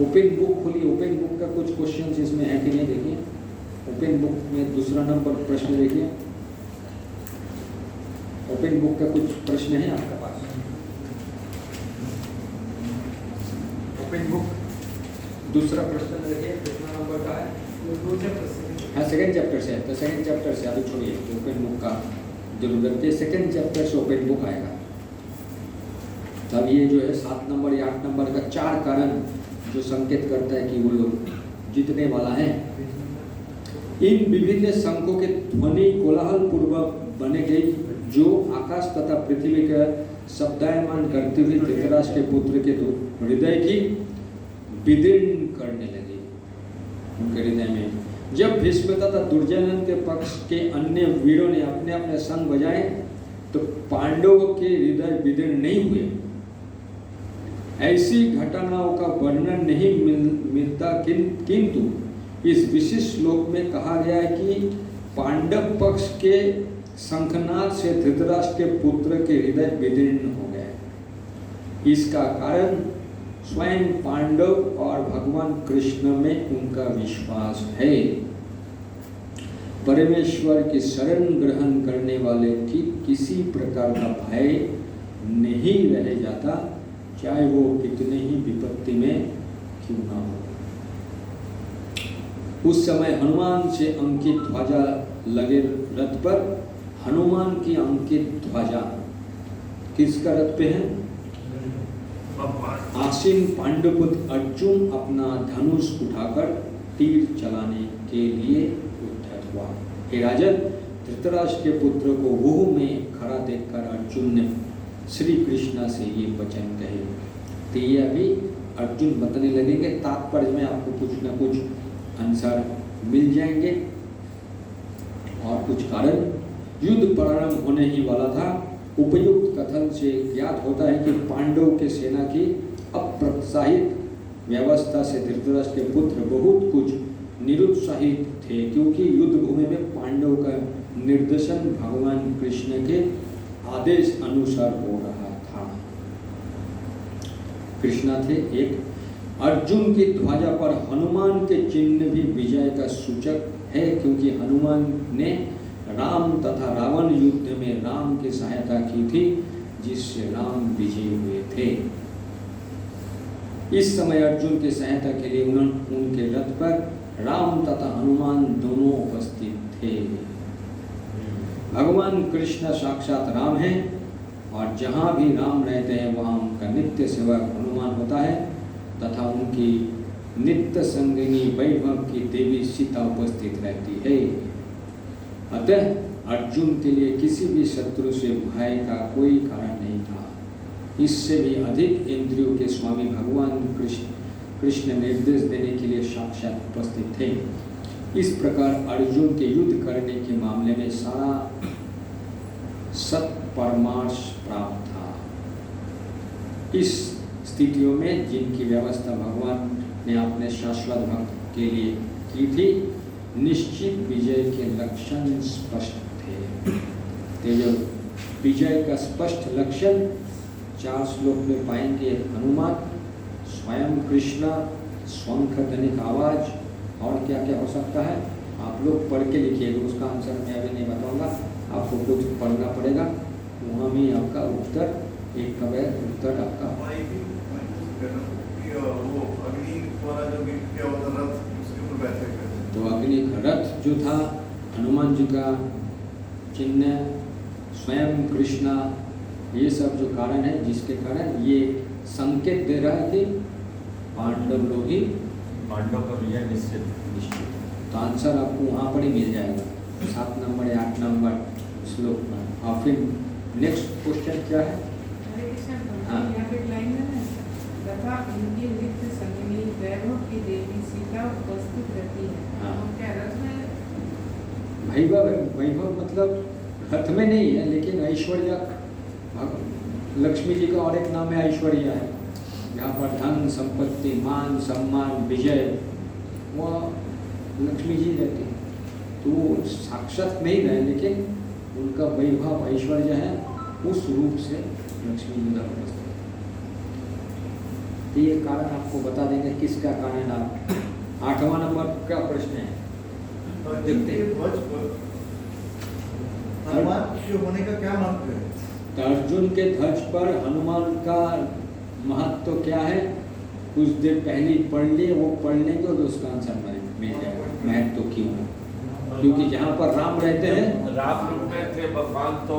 ओपन बुक खोलिए। ओपन बुक का कुछ क्वेश्चंस इसमें है कि नहीं, देखिए ओपन बुक में दूसरा नंबर प्रश्न देखिए। ओपन बुक का कुछ प्रश्न है आपका पास? ओपन बुक दूसरा प्रश्न देखिए कितना नंबर का है? हाँ, सेकंड चैप्टर से है। तो सेकंड चैप्टर से अभी छोड़िए, ओपन बुक का जरूरत है। सेकंड चैप्टर से ओपन बुक आएगा। तब ये जो है 7 नंबर या 8 नंबर का 4 कारण जो संकेत करता है कि वो लोग जीतने वाला है। इन विभिन्न शंखों के ध्वनि कोलाहल पूर्वक बने गई जो आकाश तथा पृथ्वी का शब्दायमान करते हुए धृतराष्ट्र के पुत्र के हृदय की विदीर्ण करने लगी उनके हृदय में। जब भीष्म तथा दुर्योधन के पक्ष के अन्य वीरों ने अपने अपने संग बजाए तो पांडवों के हृदय विदीर्ण नहीं हुए। ऐसी घटनाओं का वर्णन नहीं मिलता, किंतु इस विशिष्ट श्लोक में कहा गया है कि पांडव पक्ष के शंखनाद से धृतराष्ट्र के पुत्र के हृदय विदीर्ण हो गए। इसका कारण स्वयं पांडव और भगवान कृष्ण में उनका विश्वास है। परमेश्वर की शरण ग्रहण करने वाले की किसी प्रकार का भय नहीं रह जाता, चाहे वो कितने ही विपत्ति में क्यों ना हो। उस समय हनुमान से अंकित ध्वजा लगे रथ पर, हनुमान की अंकित ध्वजा किसका रथ पे है? आसीन पांडुपुत्र अर्जुन अपना धनुष उठाकर तीर चलाने के लिए उद्धत हुआ। हे राजन, धृतराष्ट्र के पुत्र को वोह में खड़ा देखकर अर्जुन ने श्री कृष्ण से ये वचन कहे। तो ये अभी अर्जुन बताने लगेंगे, तात्पर्य में आपको कुछ न कुछ आंसर मिल जाएंगे। और कुछ कारण, युद्ध प्रारंभ होने ही वाला था। उपयुक्त कथन से ज्ञात होता है कि पांडवों के सेना की अप्रोत्साहित व्यवस्था से धृतराष्ट्र के पुत्र बहुत कुछ निरुत्साहित थे, क्योंकि युद्ध भूमि में पांडवों का निर्देशन भगवान कृष्ण के आदेश अनुसार हो रहा था। कृष्णा थे एक। अर्जुन की ध्वजा पर हनुमान के चिन्ह भी विजय का सूचक है, क्योंकि हनुमान ने राम तथा रावण युद्ध में राम की सहायता की थी, जिससे राम विजयी हुए थे। इस समय अर्जुन की सहायता के लिए उनके रथ पर राम तथा हनुमान दोनों उपस्थित थे। भगवान कृष्ण साक्षात राम हैं, और जहाँ भी राम रहते हैं वहाँ उनका नित्य सेवक हनुमान होता है, तथा उनकी नित्य संगिनी वैभव की देवी सीता उपस्थित रहती है। अतः अर्जुन के लिए किसी भी शत्रु से भय का कोई कारण नहीं था। इससे भी अधिक इंद्रियों के स्वामी भगवान कृष्ण निर्देश देने के लिए साक्षात उपस्थित थे। इस प्रकार अर्जुन के युद्ध करने के मामले में सारा सत परमार्श प्राप्त था। इस स्थितियों में जिनकी व्यवस्था भगवान ने अपने शाश्वत भक्त के लिए की थी, निश्चित विजय के लक्षण स्पष्ट थे। तो जो विजय का स्पष्ट लक्षण 4 श्लोक में पाएंगे। हनुमान, स्वयं कृष्ण, शंख ध्वनिक आवाज, और क्या क्या हो सकता है आप लोग पढ़ के लिखिएगा। उसका आंसर मैं अभी नहीं बताऊंगा, आपको कुछ पढ़ना पड़ेगा। वहाँ भी आपका उत्तर एक का उत्तर आपका वो अग्नि वाला जो क्या होता रथ, उसके ऊपर बैठे थे। तो अग्नि रथ जो था, हनुमान जी का चिन्ह, स्वयं कृष्णा, ये सब जो कारण है, जिसके कारण ये संकेत दे रहा है कि पांडव लोग ही पांडव का विजय निश्चित। तो आंसर आपको वहाँ पर ही मिल जाएगा, 7 नंबर या 8 नंबर श्लोक में। और फिर नेक्स्ट क्वेश्चन क्या है? हरे कृष्ण। हाँ। यहाँ पे लाइन है ना, तथा इनकी नित्य संगिनी वैभव की देवी सीता उपस्थित रहती है। हाँ। और क्या रथ में वैभव मतलब रथ में नहीं है, लेकिन ऐश्वर्य, लक्ष्मी जी का और एक नाम है ऐश्वर्या है। यहाँ पर धन संपत्ति, मान सम्मान, विजय, वह लक्ष्मी जी रहती है। तो वो साक्षात नहीं रहे, लेकिन उनका वैभव ऐश्वर्य है, उस रूप से लक्ष्मी जी का उपस्थित। तो ये कारण आपको बता देंगे किसका कारण। आप 8वां नंबर का प्रश्न है, देखते हैं ध्वज पर हनुमान के होने का क्या महत्व है? तो अर्जुन के ध्वज पर हनुमान का महत्व क्या है? कुछ देर पहले पढ़ लिए, वो पढ़ लेंगे तो उसका आंसर मिल जाएगा। महत्व क्यों है? क्योंकि जहाँ पर राम रहते हैं, राम रूप में थे भगवान, तो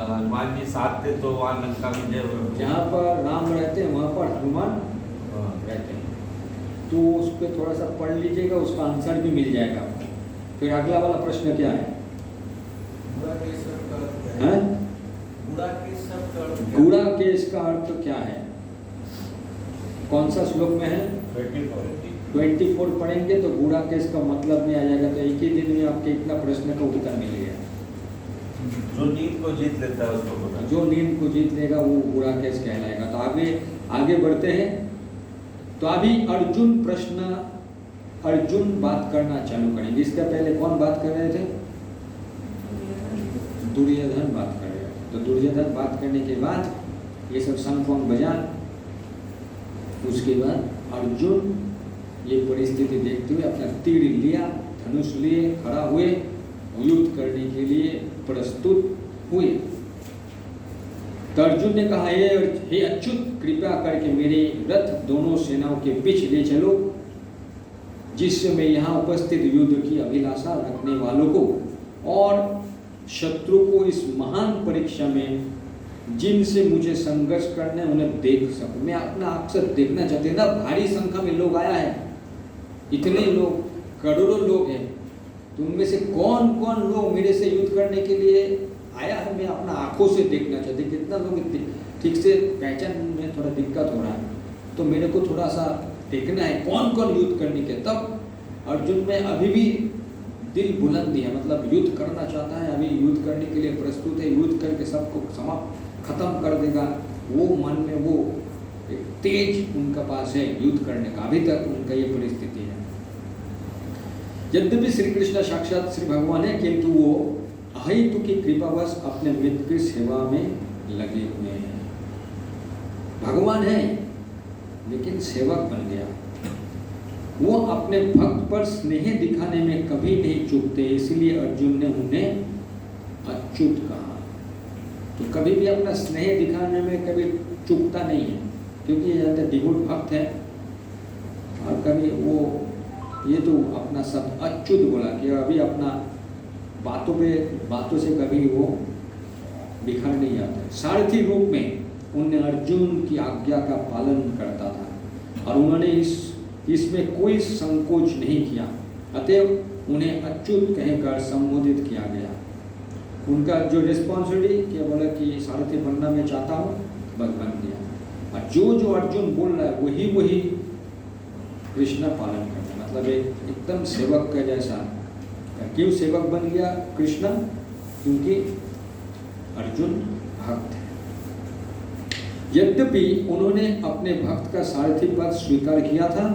हनुमान जी साथ थे, तो वहाँ लंका विजय हुआ। जहाँ पर राम रहते हैं वहाँ पर हनुमान रहते हैं। तो उस पर थोड़ा सा पढ़ लीजिएगा, उसका आंसर भी मिल जाएगा आपको। फिर अगला वाला प्रश्न क्या है? हैं? गूढ़ा केस का अर्थ क्या है? कौन सा श्लोक में है? 24 पढ़ेंगे तो गूढ़ा केस का मतलब में आ जाएगा। तो एक ही दिन में आपके इतना प्रश्न का उत्तर मिल गया। जो नींद को जीत लेता है उसको बुरा। जो नींद को जीत लेगा वो बुरा केस कहलाएगा। तो आगे बढ़ते हैं। तो अभी अर्जुन बात करना चालू करेंगे। इसके पहले कौन बात कर रहे थे? दुर्योधन बात कर रहे थे। तो दुर्योधन बात करने के बाद ये सब संग बजान, उसके बाद अर्जुन ये परिस्थिति देखते हुए अपना तीर लिया, धनुष लिए, खड़ा हुए, युद्ध करने के लिए प्रस्तुत हुए। तो अर्जुन ने कहा, हे अच्युत, कृपया करके मेरे रथ दोनों सेनाओं के बीच ले चलो, जिससे मैं यहाँ उपस्थित युद्ध की अभिलाषा रखने वालों को और शत्रु को इस महान परीक्षा में जिनसे मुझे संघर्ष करना है उन्हें देख सकूं। मैं अपना अक्सर देखना चाहते हैं ना, भारी संख्या में लोग आया है, इतने लोग, करोड़ों लोग हैं, तो उनमें से कौन कौन लोग मेरे से युद्ध करने के लिए आया है, मैं अपना आंखों से देखना चाहती। कितना लोग ठीक से पहचान में थोड़ा दिक्कत हो रहा है, तो मेरे को थोड़ा सा देखना है कौन कौन युद्ध करने के। तब अर्जुन में अभी भी दिल बुलंदी है, मतलब युद्ध करना चाहता है, अभी युद्ध करने के लिए प्रस्तुत है, युद्ध करके सबको समाप्त खत्म कर देगा। वो मन में वो एक तेज उनका पास है युद्ध करने का, अभी तक उनका ये परिस्थिति है। यद्यपि श्री कृष्ण साक्षात श्री भगवान है, किंतु वो अहेतु की कृपावश अपने मित्र की सेवा में लगे हुए हैं। भगवान है लेकिन सेवक बन गया। वो अपने भक्त पर स्नेह दिखाने में कभी नहीं चूकते, इसलिए अर्जुन ने उन्हें अच्युत कहा। तो कभी भी अपना स्नेह दिखाने में कभी चूकता नहीं है, क्योंकि ये ज़्यादा दिगुण भक्त है। और कभी वो ये तो अपना सब अच्युत बोला कि अभी अपना बातों से कभी वो बिखर नहीं जाता। सारथी रूप में उन्होंने अर्जुन की आज्ञा का पालन करता था और उन्होंने इसमें कोई संकोच नहीं किया, अतएव उन्हें अच्युत कहकर संबोधित किया गया। उनका जो रिस्पॉन्सिबिलिटी क्या बोला कि सारथी बनना मैं चाहता हूँ, बस बन गया। और जो अर्जुन बोल रहा है वही कृष्ण पालन करना, मतलब एकदम सेवक का जैसा। क्यों सेवक बन गया कृष्ण? क्योंकि अर्जुन भक्त है। यद्यपि उन्होंने अपने भक्त का सारथी पद स्वीकार किया था,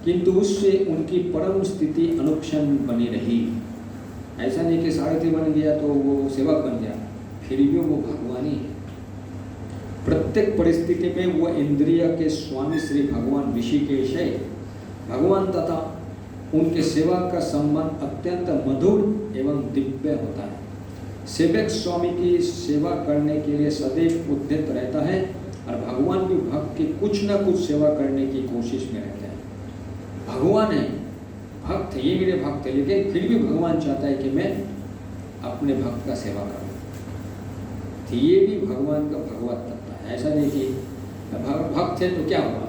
किंतु उससे उनकी परम स्थिति अनुक्षण बनी रही। ऐसा नहीं कि सारथी बन गया तो वो सेवक बन गया, फिर भी वो भगवान ही है। प्रत्येक परिस्थिति में वो इंद्रिय के स्वामी श्री भगवान ऋषिकेश है। भगवान तथा उनके सेवक का संबंध अत्यंत मधुर एवं दिव्य होता है। सेवक स्वामी की सेवा करने के लिए सदैव उद्यत रहता है और भगवान भी भक्त की कुछ न कुछ सेवा करने की कोशिश में रहते हैं। भगवान है, भक्त है, ये मेरे भक्त है, लेकिन फिर भी भगवान चाहता है कि मैं अपने भक्त का सेवा करूं। तो ये भी भगवान का भगवत तत्व है। ऐसा नहीं कि भक्त है तो क्या हुआ,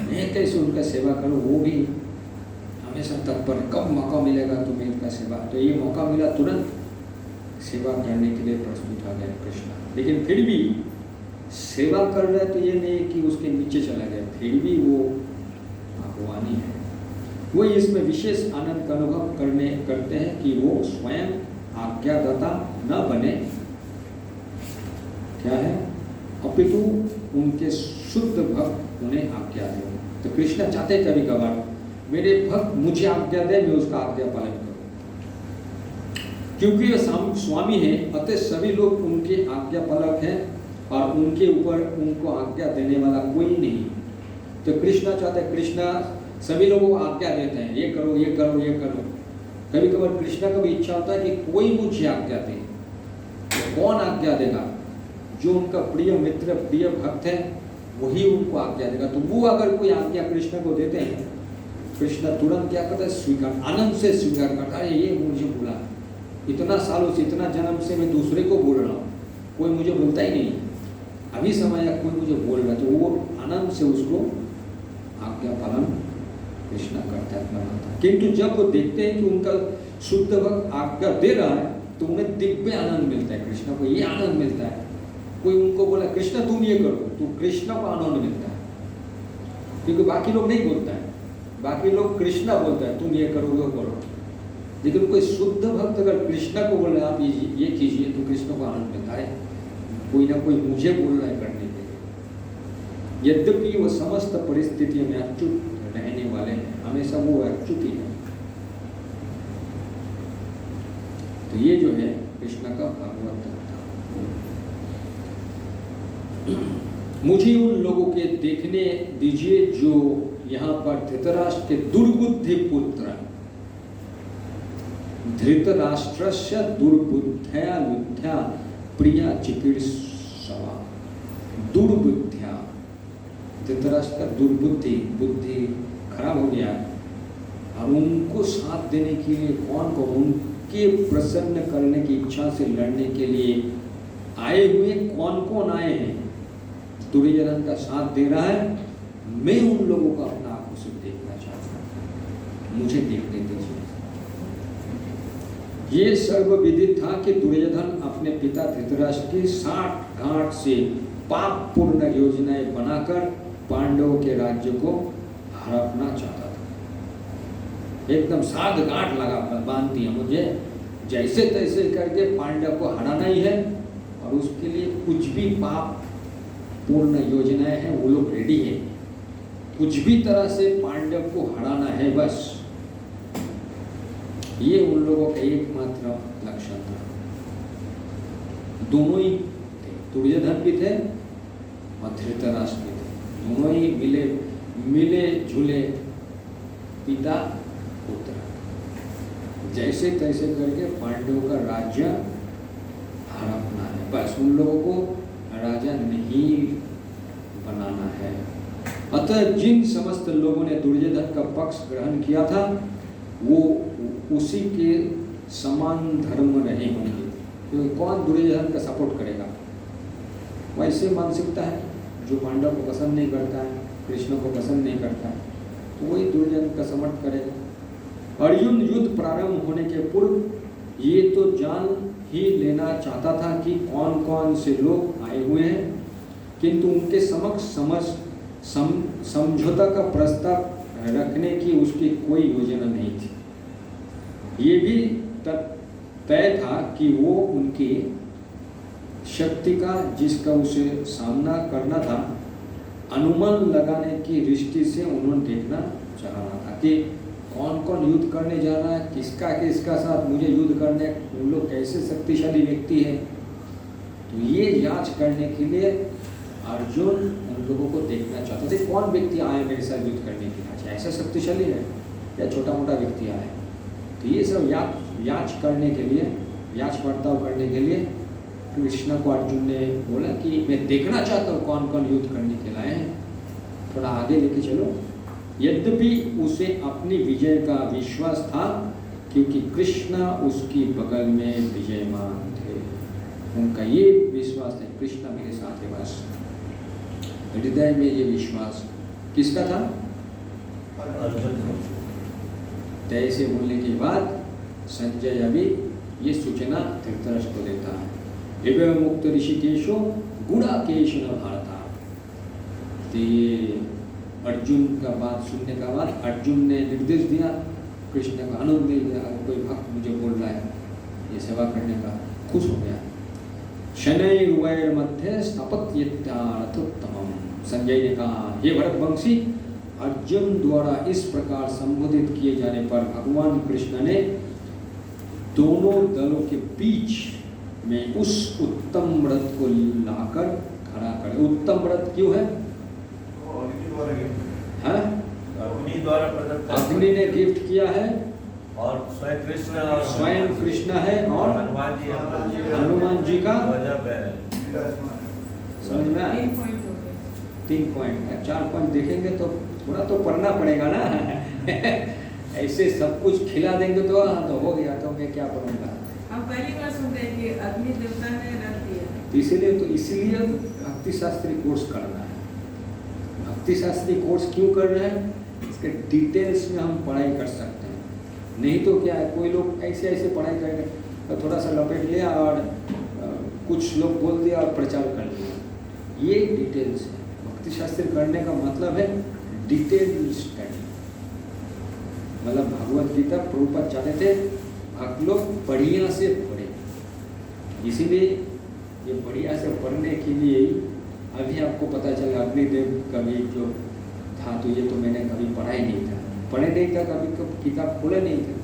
मैं कैसे उनका सेवा करूं, वो भी हमेशा तत्पर, कब मौका मिलेगा तो मैं उनका सेवा। तो ये मौका मिला, तुरंत सेवा करने के लिए प्रस्तुत आ गए कृष्ण। लेकिन फिर भी सेवा कर रहे तो ये नहीं कि उसके नीचे चला गया, फिर भी वो भगवान ही है। वो इसमें विशेष आनंद का अनुभव करते हैं कि वो स्वयं आज्ञादाता न बने, क्या है, अपितु उनके शुद्ध भक्त उन्हें आज्ञा दे। तो कृष्ण चाहते कभी कभार मेरे भक्त मुझे आज्ञा दे, मैं उसका आज्ञा पालन करूं। क्योंकि ये स्वामी है, अतः सभी लोग उनके आज्ञा पालक हैं और उनके ऊपर उनको आज्ञा देने वाला कोई नहीं। तो कृष्ण चाहते हैं, कृष्ण सभी लोगों को आज्ञा देते हैं, ये करो ये करो ये करो। कभी कभार कृष्ण का भी इच्छा होता है कि कोई मुझे आज्ञा दे। तो कौन आज्ञा देगा? जो उनका प्रिय मित्र, प्रिय भक्त है, वही उनको आज्ञा देगा। तो वो अगर कोई आज्ञा कृष्ण को देते हैं, कृष्ण तुरंत क्या करता है, स्वीकार, आनंद से स्वीकार करता है। ये मुझे बोला, इतना सालों से, इतना जन्म से मैं दूसरे को बोल रहा हूँ, कोई मुझे बोलता ही नहीं, अभी समय या कोई मुझे बोल रहा है, तो वो आनंद से उसको आज्ञा पालन कृष्ण करता है। किंतु जब वो देखते हैं कि उनका शुद्ध भक्त आज्ञा दे रहा है, तो उन्हें दिव्य आनंद मिलता है। कृष्ण को ये आनंद मिलता है, कोई उनको बोला कृष्ण तुम ये करो, तो कृष्ण को आनंद मिलता है, क्योंकि बाकी लोग नहीं बोलता है। बाकी लोग कृष्ण बोलता है तुम ये करो वो करो, लेकिन कोई शुद्ध भक्त अगर कृष्ण को बोल रहा है आप ये कीजिए तो कृष्ण को आनंद मिलता है। कोई ना कोई मुझे बोल रहा है करने के लिए, यद्यपि वो समस्त परिस्थितियों में अच्युत रहने वाले हैं, हमेशा वो अच्युत ही है। तो ये जो है कृष्ण का भागवत था। मुझे उन लोगों के देखने दीजिए जो यहाँ पर धृतराष्ट्र के दुर्बुद्धि पुत्र, धृतराष्ट्रस्य दुर्बुद्ध्या युद्ध्या प्रिया चिकीर्षवा, दुर्बुद्ध्या, धृतराष्ट्र का दुर्बुद्धि, बुद्धि खराब हो गया और उनको साथ देने के लिए कौन को उनके प्रसन्न करने की इच्छा से लड़ने के लिए आए हुए कौन आए हैं, दुर्योधन का साथ दे रहा है। मैं उन लोगों को अपना आंखों से देखना चाहता हूँ, मुझे देखने दीजिए। ये सर्वविदित था कि दुर्योधन अपने पिता धृतराष्ट्र की 60 गांठ से पाप पूर्ण योजनाएं बनाकर पांडवों के राज्य को हड़पना चाहता था। एकदम 60 गांठ लगा बांध दिया, मुझे जैसे तैसे करके पांडव को हराना ही है और उसके लिए कुछ भी पाप पूर्ण योजनाएं हैं वो लोग रेडी है, कुछ भी तरह से पांडव को हराना है बस। ये उन लोगों का एकमात्र लक्ष्य था। दोनों ही थे, दुर्योधन भी थे और धृतराष्ट्र भी थे, दोनों ही मिले झूले पिता पुत्र, जैसे तैसे करके पांडवों का राज्य हड़पना है बस, उन लोगों को राजा नहीं बनाना है। अतः जिन समस्त लोगों ने दुर्योधन का पक्ष ग्रहण किया था वो उसी के समान धर्म रहे होंगे। तो कौन दुर्योधन का सपोर्ट करेगा? वैसे मानसिकता है जो पांडव को पसंद नहीं करता है, कृष्ण को पसंद नहीं करता है, तो वही दुर्योधन का समर्थन करेगा। अर्जुन युद्ध प्रारंभ होने के पूर्व ये तो जान ही लेना चाहता था कि कौन कौन से लोग आए हुए हैं, किंतु उनके समक्ष समझौता का प्रस्ताव रखने की उसकी कोई योजना नहीं थी। ये भी तय था कि वो उनकी शक्ति का जिसका उसे सामना करना था अनुमान लगाने की दृष्टि से उन्होंने देखना चाह रहा था कि कौन कौन युद्ध करने जा रहा है, किसका साथ मुझे युद्ध करने, उन लोग कैसे शक्तिशाली व्यक्ति है। तो ये जांच करने के लिए अर्जुन उन लोगों को देखना चाहते थे, कौन व्यक्ति आए मेरे साथ युद्ध करने के लिए, ऐसा शक्तिशाली है या छोटा मोटा व्यक्ति आए। तो ये सब जांच करने के लिए, जांच पड़ताल करने के लिए कृष्ण को अर्जुन ने बोला कि मैं देखना चाहता हूँ कौन कौन युद्ध करने के लाए हैं, थोड़ा आगे लेके चलो। यद्यपि उसे अपनी विजय का विश्वास था क्योंकि कृष्ण उसकी बगल में विजयमान थे, उनका ये विश्वास है कृष्ण मेरे साथ है बस। हृदय में ये विश्वास किसका था? तय से बोलने के बाद संजय अभी ये सूचना धृतराष्ट्र को देता है, दिव्य मुक्त ऋषिकेशो गुणाकेश न भारता। तो ये अर्जुन का बात सुनने का बाद अर्जुन ने निर्देश दिया, कृष्ण का आनंद दे दिया, कोई भक्त मुझे बोल रहा है ये सेवा करने का, खुश हो गया। शनैर्वैर मध्य स्थापत्यर्थोत्तमम्, संजय ने कहा हे भरतवंशी, अर्जुन द्वारा इस प्रकार संबोधित किए जाने पर भगवान कृष्ण ने दोनों दलों के बीच में उस उत्तम रथ को लाकर खड़ा कर। उत्तम रथ क्यों है? अग्नि द्वारा प्रदत्त, अग्नि ने गिफ्ट किया है और स्वयं कृष्ण है और हनुमान जी का समझ में आया? 3 पॉइंट हो गए। 3 पॉइंट है, 4 पॉइंट देखेंगे तो थोड़ा तो पढ़ना पड़ेगा ना ऐसे सब कुछ खिला देंगे तो हो गया, तो मैं क्या पढ़ूंगा। हम पहली बार सुनते हैं कि अग्नि देवता ने रख दिया। इसीलिए भक्ति शास्त्री कोर्स करना है। भक्ति शास्त्री कोर्स क्यों कर रहे हैं? इसके डिटेल्स में हम पढ़ाई कर सकते हैं, नहीं तो क्या है कोई लोग ऐसे पढ़ाई करेंगे तो थोड़ा सा लपेट लिया और कुछ लोग बोल दिया और प्रचार कर दिया। ये डिटेल्स है, भक्ति शास्त्र करने का मतलब है डिटेल स्टडी। मतलब भगवत गीता प्रभुपाद चाहते थे आप लोग बढ़िया से पढ़े। इसीलिए ये बढ़िया से पढ़ने के लिए अभी आपको पता चला अग्निदेव कवि जो था, तो ये तो मैंने कभी पढ़ा ही नहीं था, पढ़े नहीं था कभी, तो किताब खोले नहीं थे।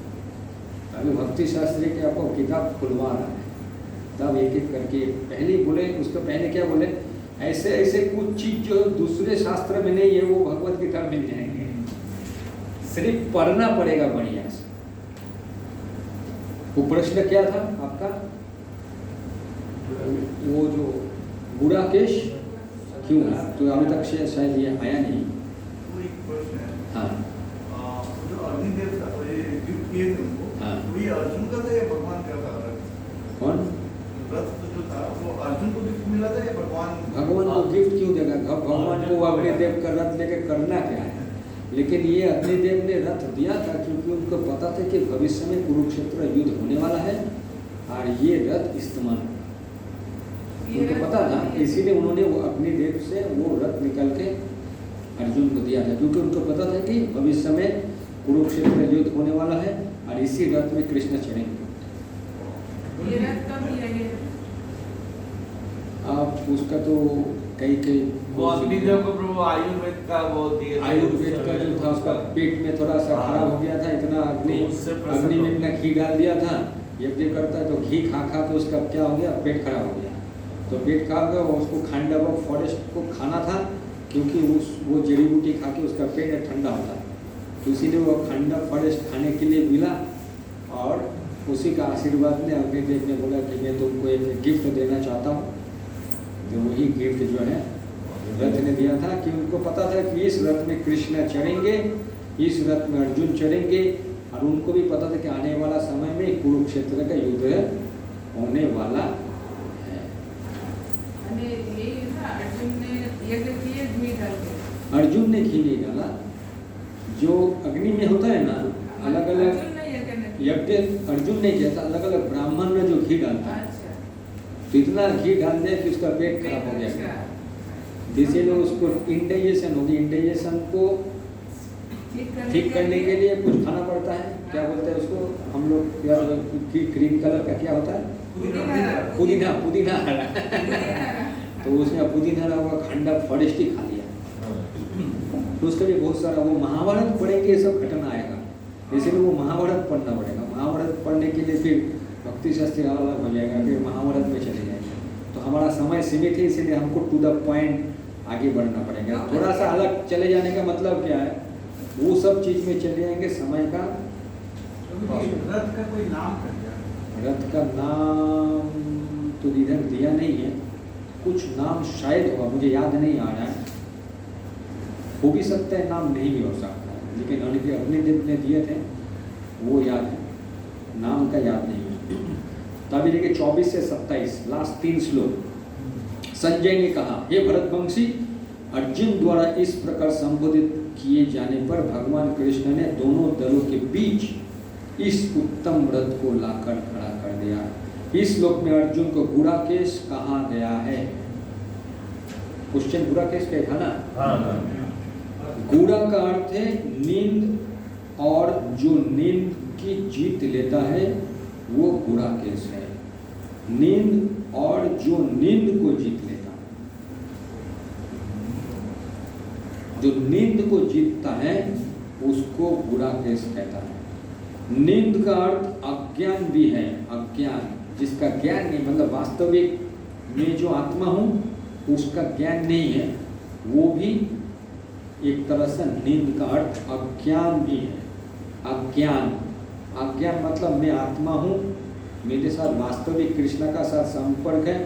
अभी भक्ति शास्त्री के आपको किताब खुलवा रहा है, तब एक एक करके पहले बोले, उसको पहले क्या बोले, ऐसे ऐसे कुछ चीज जो दूसरे शास्त्र में नहीं है वो भगवत गीता में मिल जाएंगे, सिर्फ पढ़ना पड़ेगा बढ़िया से। वो प्रश्न क्या था आपका, वो जो बुरा केश क्यों, तो अभी तक से शायद ये आया नहीं। वो एक प्रश्न है। हाँ जो अग्निदेव था, वो ये गिफ्ट किए थे उनको, हाँ। तो ये अर्जुन का था या भगवान का था? कौन? रथ जो था वो अर्जुन को गिफ्ट मिला था या भगवान? भगवान को गिफ्ट क्यों देगा? भगवान को अग्निदेव का रथ लेके करना क्या है? लेकिन ये अग्निदेव ने रथ दिया था क्योंकि उनको पता था कि भविष्य में कुरुक्षेत्र युद्ध होने वाला है और ये रथ इस्तेमाल उनको पता था, इसीलिए उन्होंने वो अग्निदेव से वो रथ निकल के अर्जुन को दिया था, क्योंकि उनको पता था कि भविष्य में कुरुक्षेत्र युद्ध होने वाला है और इसी रथ में कृष्ण चढ़ेंगे। ये रथ कब दिया गया? आप उसका तो कई वो अग्निदेव को प्रभु आयुर्वेद का वो दिए, आयुर्वेद का जो था उसका पेट में थोड़ा सा खराब हो गया था, इतना अग्नि में इतना घी डाल दिया था, यज्ञ करता है तो घी खा खा तो उसका क्या हो गया, पेट खराब हो गया। तो पेट खराब गया, उसको खांडव फॉरेस्ट को खाना था क्योंकि वो जड़ी बूटी खा के उसका पेट ठंडा होता है, तो इसीलिए वो खांडव फॉरेस्ट खाने के लिए मिला और उसी का आशीर्वाद ने अग्निदेव ने बोला कि मैं तुमको एक गिफ्ट देना चाहता हूँ। जो वही गिफ्ट जो है रथ ने दिया था कि उनको पता था कि इस रथ में कृष्ण चढ़ेंगे, इस रथ में अर्जुन चढ़ेंगे और उनको भी पता था कि आने वाला समय में कुरुक्षेत्र का युद्ध होने वाला है। ये था अर्जुन ने यज्ञ किए घी डाल के। अर्जुन ने घी नहीं डाला, जो अग्नि में होता है ना अलग अलग अर्जुन ने यज्ञ नहीं किया। यज्ञ अर्जुन ने किया था, अलग अलग ब्राह्मण में जो घी डालता है अच्छा। तो इतना घी डाल दिया कि उसका पेट खराब हो गया, अच्छा। इसीलिए उसको इंडाइजेशन होगी, इंडाइजेशन को ठीक करने के लिए कुछ खाना पड़ता है, क्या बोलते हैं उसको हम लोग, ग्रीन कलर का क्या होता है, पुदीना, पुदीना हरा तो उसने पुदीना हरा हुआ खंडा फॉरेस्ट ही खा लिया। तो उसके लिए बहुत सारा वो महाभारत पढ़ेंगे ये सब घटना आएगा, इसीलिए वो महाभारत पढ़ना पड़ेगा। महाभारत पढ़ने के लिए फिर भक्ति शास्त्री अलग हो जाएगा, फिर महाभारत में चले जाएंगे, तो हमारा समय सीमित है, इसीलिए हमको टू द पॉइंट आगे बढ़ना पड़ेगा। थोड़ा सा अलग चले जाने का मतलब क्या है, वो सब चीज में चले जाएंगे समय का। रथ का कोई नाम कर दिया? रथ का नाम तो इधर दिया नहीं है, कुछ नाम शायद होगा, मुझे याद नहीं आ रहा है, हो भी सकता है नाम नहीं भी हो सकता है, लेकिन अग्निदेव ने दिए थे वो याद है, नाम का याद नहीं है। तभी देखिए 24 से 27 लास्ट 3 श्लोक। संजय ने कहा, हे भरतवंशी, अर्जुन द्वारा इस प्रकार संबोधित किए जाने पर भगवान कृष्ण ने दोनों दलों के बीच इस उत्तम रथ को लाकर खड़ा कर दिया। इस श्लोक में अर्जुन को गुड़ाकेश कहा गया है। क्वेश्चन गुड़ाकेश क्या था ना? गुड़ा का अर्थ है नींद, और जो नींद की जीत लेता है वो गुड़ाकेश है। नींद और जो नींद को जीत लेता है, जो नींद को जीतता है उसको गुड़ाकेश कहता है। नींद का अर्थ अज्ञान भी है, अज्ञान जिसका ज्ञान नहीं, मतलब वास्तविक में जो आत्मा हूँ उसका ज्ञान नहीं है, वो भी एक तरह से नींद का अर्थ अज्ञान भी है। अज्ञान, अज्ञान मतलब मैं आत्मा हूँ, मेरे साथ वास्तविक कृष्ण का साथ संपर्क है,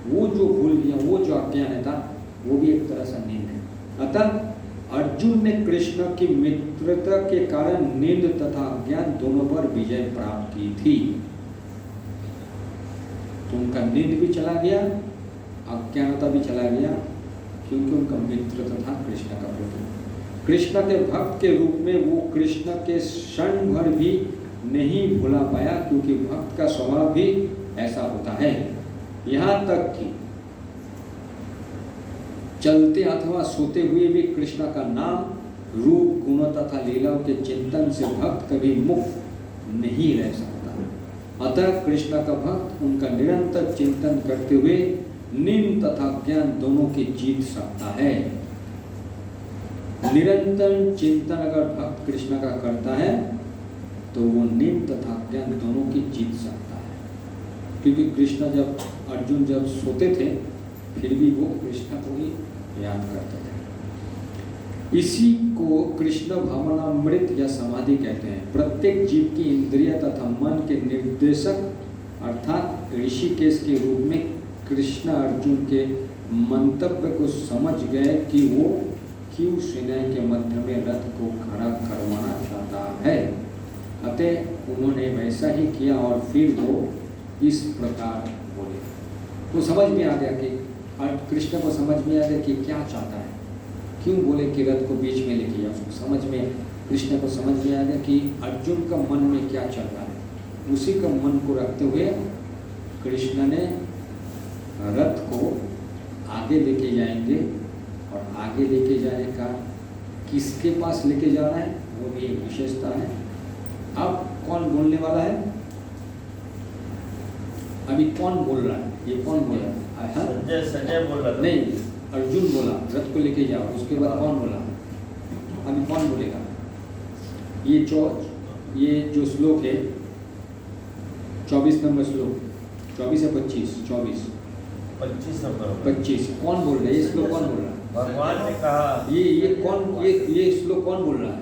वो जो भूल गया, वो जो अज्ञान था, वो भी एक तरह से नींद है। अतः अर्जुन ने कृष्ण की मित्रता के कारण नींद तथा अज्ञान दोनों पर विजय प्राप्त की थी। तो उनका नींद भी चला गया, अज्ञानता भी चला गया, क्योंकि उनका मित्रता था कृष्ण का प्रति। कृष्ण के भक्त के रूप में वो कृष्ण के क्षण भर भी नहीं भुला पाया, क्योंकि भक्त का स्वभाव भी ऐसा होता है। यहाँ तक कि चलते अथवा सोते हुए भी कृष्ण का नाम, रूप, गुण तथा लीलाओं के चिंतन से भक्त कभी मुक्त नहीं रह सकता। अतः कृष्ण का भक्त उनका निरंतर चिंतन करते हुए निम्न तथा ज्ञान दोनों की जीत सकता है। निरंतर चिंतन अगर भक्त कृष्ण का करता है तो वो निम्न तथा ज्ञान दोनों की जीत सकता है, क्योंकि कृष्ण जब अर्जुन जब सोते थे फिर भी वो कृष्ण को ही याद करते थे। इसी को कृष्ण भावनामृत या समाधि कहते हैं। प्रत्येक जीव की इंद्रिय तथा मन के निर्देशक अर्थात ऋषिकेश के रूप में कृष्ण अर्जुन के मंतव्य को समझ गए कि वो क्यों सेना के मध्य में रथ को खड़ा करवाना चाहता है। अतः उन्होंने वैसा ही किया और फिर वो इस प्रकार बोले। तो समझ में आ गया कि कृष्ण को समझ में आ गया कि क्या चाहता है, क्यों बोले कि रथ को बीच में लेके जाओ। उसको समझ में, कृष्ण को समझ में आ गया कि अर्जुन का मन में क्या चल रहा है। उसी का मन को रखते हुए कृष्ण ने रथ को आगे लेके जाएंगे, और आगे लेके जाने का किसके पास लेके जाना है वो भी एक विशेषता है। अब कौन बोलने वाला है? अभी कौन बोल रहा है? ये कौन बोल रहा है? संजय बोल रहा था। नहीं, अर्जुन बोला रथ को लेके जाओ। उसके बाद कौन बोला? अभी कौन बोलेगा? ये जो श्लोक है 24 नंबर श्लोक, 24 या 25? 25 नंबर 25 कौन बोल रहा है? ये श्लोक कौन बोल रहा है? भगवान ने कहा। ये श्लोक कौन बोल रहा है?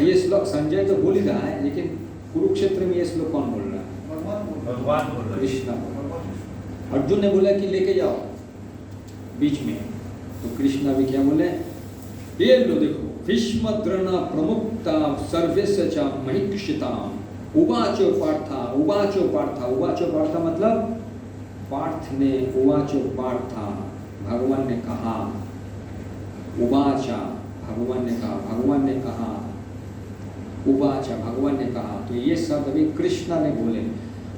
ये श्लोक संजय तो बोल ही रहा है, लेकिन कुरुक्षेत्र में ये श्लोक कौन बोल रहा है? भगवान बोल रहा है। कृष्ण। अर्जुन ने बोला कि लेके जाओ बीच में, तो कृष्ण अभी क्या बोले? ये लो देखो, भीष्म द्रोण प्रमुक्ता सर्वेस्य च महिक्षिताम उवाचो पार्था। उवाचो पार्था मतलब पार्थ ने, उवाचो पार्था भगवान ने कहा, उवाचा भगवान ने कहा, भगवान ने कहा, उवाचा भगवान ने कहा। तो ये शब्द अभी कृष्ण ने बोले।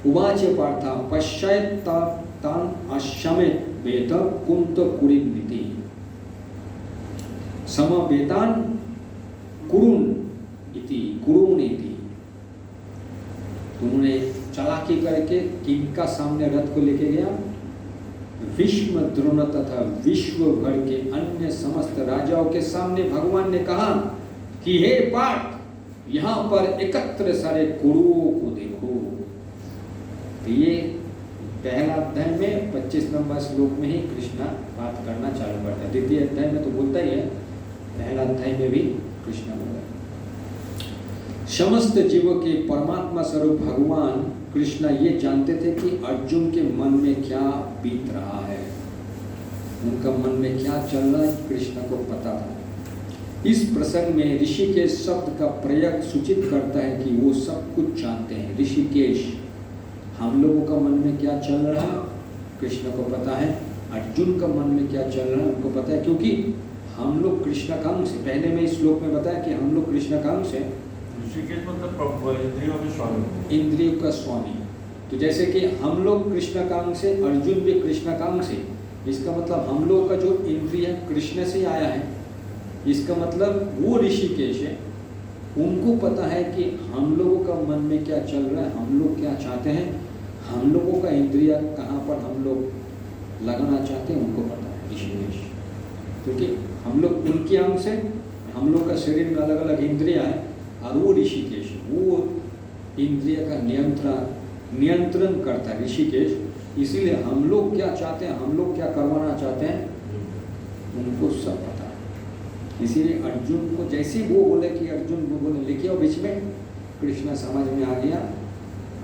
उवाच पार्था पश्चातान अशमेत वेद कुंत कुरिन्निति समवेतान कुरुन इति कुरुन इति। उन्होंने चालाकी करके किनका सामने रथ को लेके गया? भीष्म द्रोण तथा विश्व भर के अन्य समस्त राजाओं के सामने भगवान ने कहा कि हे पार्थ, यहाँ पर एकत्र सारे कुरुओं को देखो। तो ये पहला अध्याय में 25 नंबर श्लोक में ही कृष्ण बात करना चालू करता है। द्वितीय अध्याय में तो बोलता ही है, पहला अध्याय में भी कृष्ण बोला। समस्त जीवों के परमात्मा स्वरूप भगवान कृष्ण ये जानते थे कि अर्जुन के मन में क्या बीत रहा है, उनका मन में क्या चल रहा है, कृष्ण को पता था। इस प्रसंग में ऋषिकेश शब्द का प्रयोग सूचित करता है कि वो सब कुछ जानते हैं। ऋषिकेश, हम लोगों का मन में क्या चल रहा है कृष्ण को पता है, अर्जुन का मन में क्या चल रहा है उनको पता है, क्योंकि हम लोग कृष्ण का अंश है। पहले में इस श्लोक में बताया कि हम लोग कृष्ण का अंश है। ऋषिकेश मतलब इंद्रियों के स्वामी। इंद्रियों का स्वामी। तो जैसे कि हम लोग कृष्ण का अंश है, अर्जुन भी कृष्ण का अंश है। इसका मतलब हम लोग का जो इंद्रिय कृष्ण से आया है, इसका मतलब वो ऋषिकेश है, उनको पता है कि हम लोगों का मन में क्या चल रहा है, हम लोग क्या चाहते हैं, हम लोगों का इंद्रिय कहाँ पर हम लोग लगाना चाहते हैं, उनको पता है ऋषिकेश। क्योंकि हम लोग उनके अंश है, हम लोग का शरीर में अलग अलग इंद्रिय है, और वो ऋषिकेश वो इंद्रिय का नियंत्रण करता है ऋषिकेश। इसीलिए हम लोग क्या चाहते हैं, हम लोग क्या करवाना चाहते हैं, उनको सब पता है। इसीलिए अर्जुन को जैसे वो बोले कि अर्जुन वो बोले लेके आओ बीच में, कृष्ण समझ में आ गया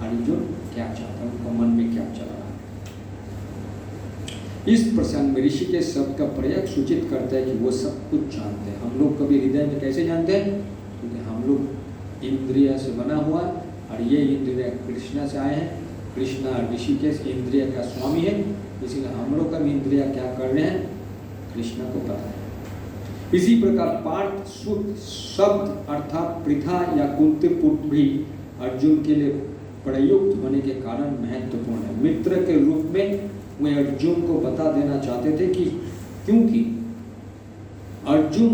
अर्जुन क्या चाहता है, उनका मन में क्या चल रहा है। इस प्रसंग में ऋषिकेश शब्द का प्रयोग सूचित करता है कि वो सब कुछ जानते हैं। हम लोग कभी हृदय में कैसे जानते हैं, क्योंकि हम लोग इंद्रिय से बना हुआ, और ये इंद्रिय कृष्ण से आए हैं। कृष्ण ऋषिकेश इंद्रिय का स्वामी है, इसीलिए हम लोग का भी इंद्रिय क्या कर रहे हैं, कृष्ण को पता है। इसी प्रकार पार्थ शब्द अर्थात पृथा या कुंतीपुत्र भी अर्जुन के लिए प्रयुक्त होने के कारण महत्वपूर्ण है। मित्र के रूप में वे अर्जुन को बता देना चाहते थे कि क्योंकि अर्जुन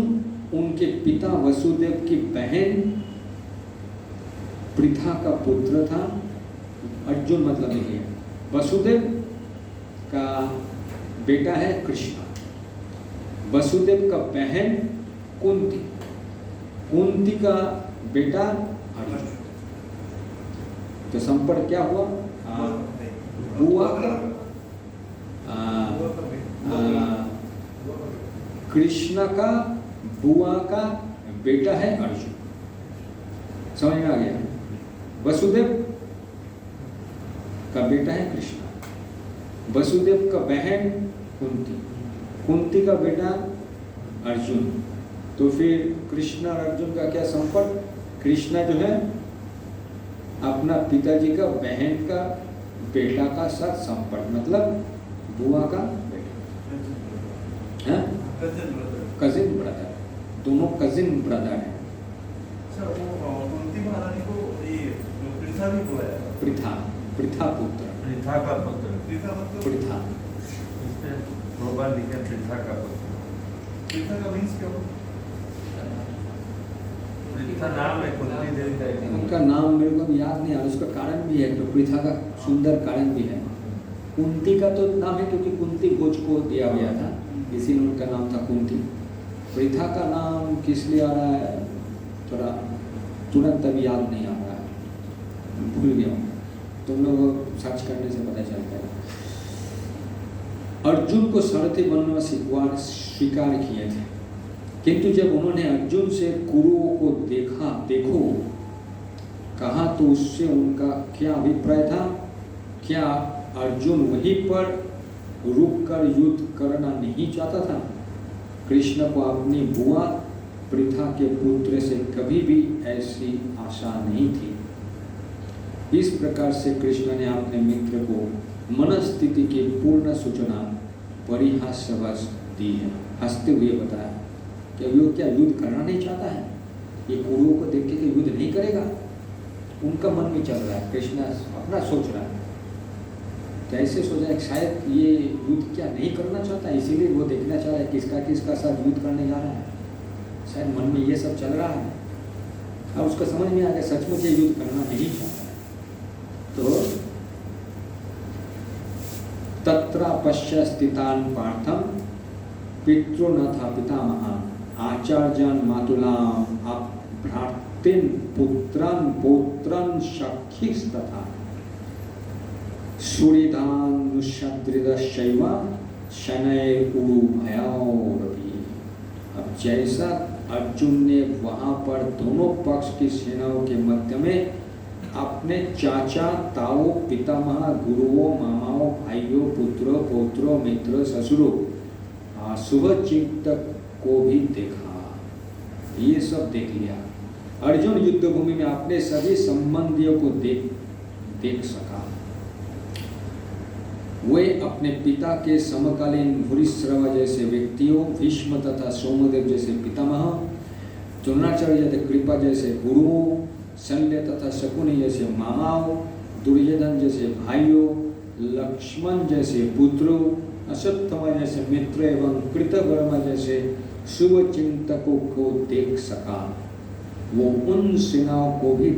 उनके पिता वसुदेव की बहन पृथा का पुत्र था, अर्जुन मतलब देखिए, वसुदेव का बेटा है कृष्ण, वसुदेव का बहन कुंती, कुंती का बेटा अर्जुन। तो संपर्क क्या हुआ? बुआ का कृष्ण का बुआ का बेटा है अर्जुन। समझ में आ गया? वसुदेव का बेटा है कृष्ण, वसुदेव का बहन कुंती, कुंती का बेटा अर्जुन। तो फिर कृष्ण और अर्जुन का क्या संपर्क? कृष्ण जो है अपना पिताजी का बहन का बेटा का साथ संपर्क, मतलब बुआ का बेटा, कजिन ब्रदर, दोनों कजिन ब्रदर हैं। अच्छा, वो कुंती महारानी को ये पृथा भी बुलाया था। पृथा, पृथा पुत्र, पृथा का पुत्र, पृथा मतलब पृथा, इसमें दो बार लिखे पृथा का पुत्र। पृथा का मीन्स क्या हुआ? पृथा नाम है कुंती देवी का एक उनका नाम मेरे को याद नहीं आ रहा, उसका कारण भी है, तो पृथा का सुंदर कारण भी है। कुंती का तो नाम है क्योंकि कुंती भोज को दिया गया था, इसीलिए उनका नाम था कुंती। पृथा का नाम किस लिए आ रहा है थोड़ा तुरंत अभी याद नहीं आ रहा है, भूल गया हूँ, तुम लोग सर्च करने से पता चलता है। अर्जुन को सारथी बनना स्वीकार किए थे, किंतु जब उन्होंने अर्जुन से कुरुओं को देखो कहा तो उससे उनका क्या अभिप्राय था? क्या अर्जुन वहीं पर रुककर युद्ध करना नहीं चाहता था? कृष्ण को अपनी बुआ पृथा के पुत्र से कभी भी ऐसी आशा नहीं थी। इस प्रकार से कृष्ण ने अपने मित्र को मनस्थिति की पूर्ण सूचना परिहासवश दी है, हंसते हुए बताया कि वो क्या युद्ध करना नहीं चाहता है? ये कुरुओं को देख के युद्ध नहीं करेगा, उनका मन में चल रहा है, कृष्ण अपना सोच रहा है। कैसे सोचा है? शायद ये युद्ध क्या नहीं करना चाहता, इसीलिए वो देखना चाह रहा है किसका किसका साथ युद्ध करने जा रहा है। शायद मन में ये सब चल रहा है, अब उसको समझ में आ गया सचमुच ये युद्ध करना नहीं चाहता है। तो तत्र पश्य स्थितान पार्थम पितृ न था पितामह आचार्यान मातुलाम भ्रातृन पुत्रन पौत्रन सखीस्तथा सूर्यदानुषदृशैव शनैः उरु भयोरपि। अब जैसा अर्जुन ने वहाँ पर दोनों पक्ष की सेनाओं के मध्य में अपने चाचा, ताऊ, पितामह, गुरुओं, मामाओं, भाइयों, पुत्रों, पौत्रों, मित्रों, ससुरों, शुभचिंतक को भी देखा, ये सब देख लिया। अर्जुन युद्ध भूमि में अपने सभी संबंधियों को देख सका। वे अपने पिता के समकालीन भूरिश्रव जैसे व्यक्तियों, भीष्म तथा सोमदेव जैसे पितामह, द्रोणाचार्य तथा कृपा जैसे गुरुओं, शल्य तथा शकुनि जैसे मामाओं, दुर्योधन जैसे भाइयों, लक्ष्मण जैसे पुत्रों, अश्वत्थामा जैसे मित्र एवं कृतवर्मा जैसे शुभ चिंतकों को देख सका। वो उन सेनाओं को भी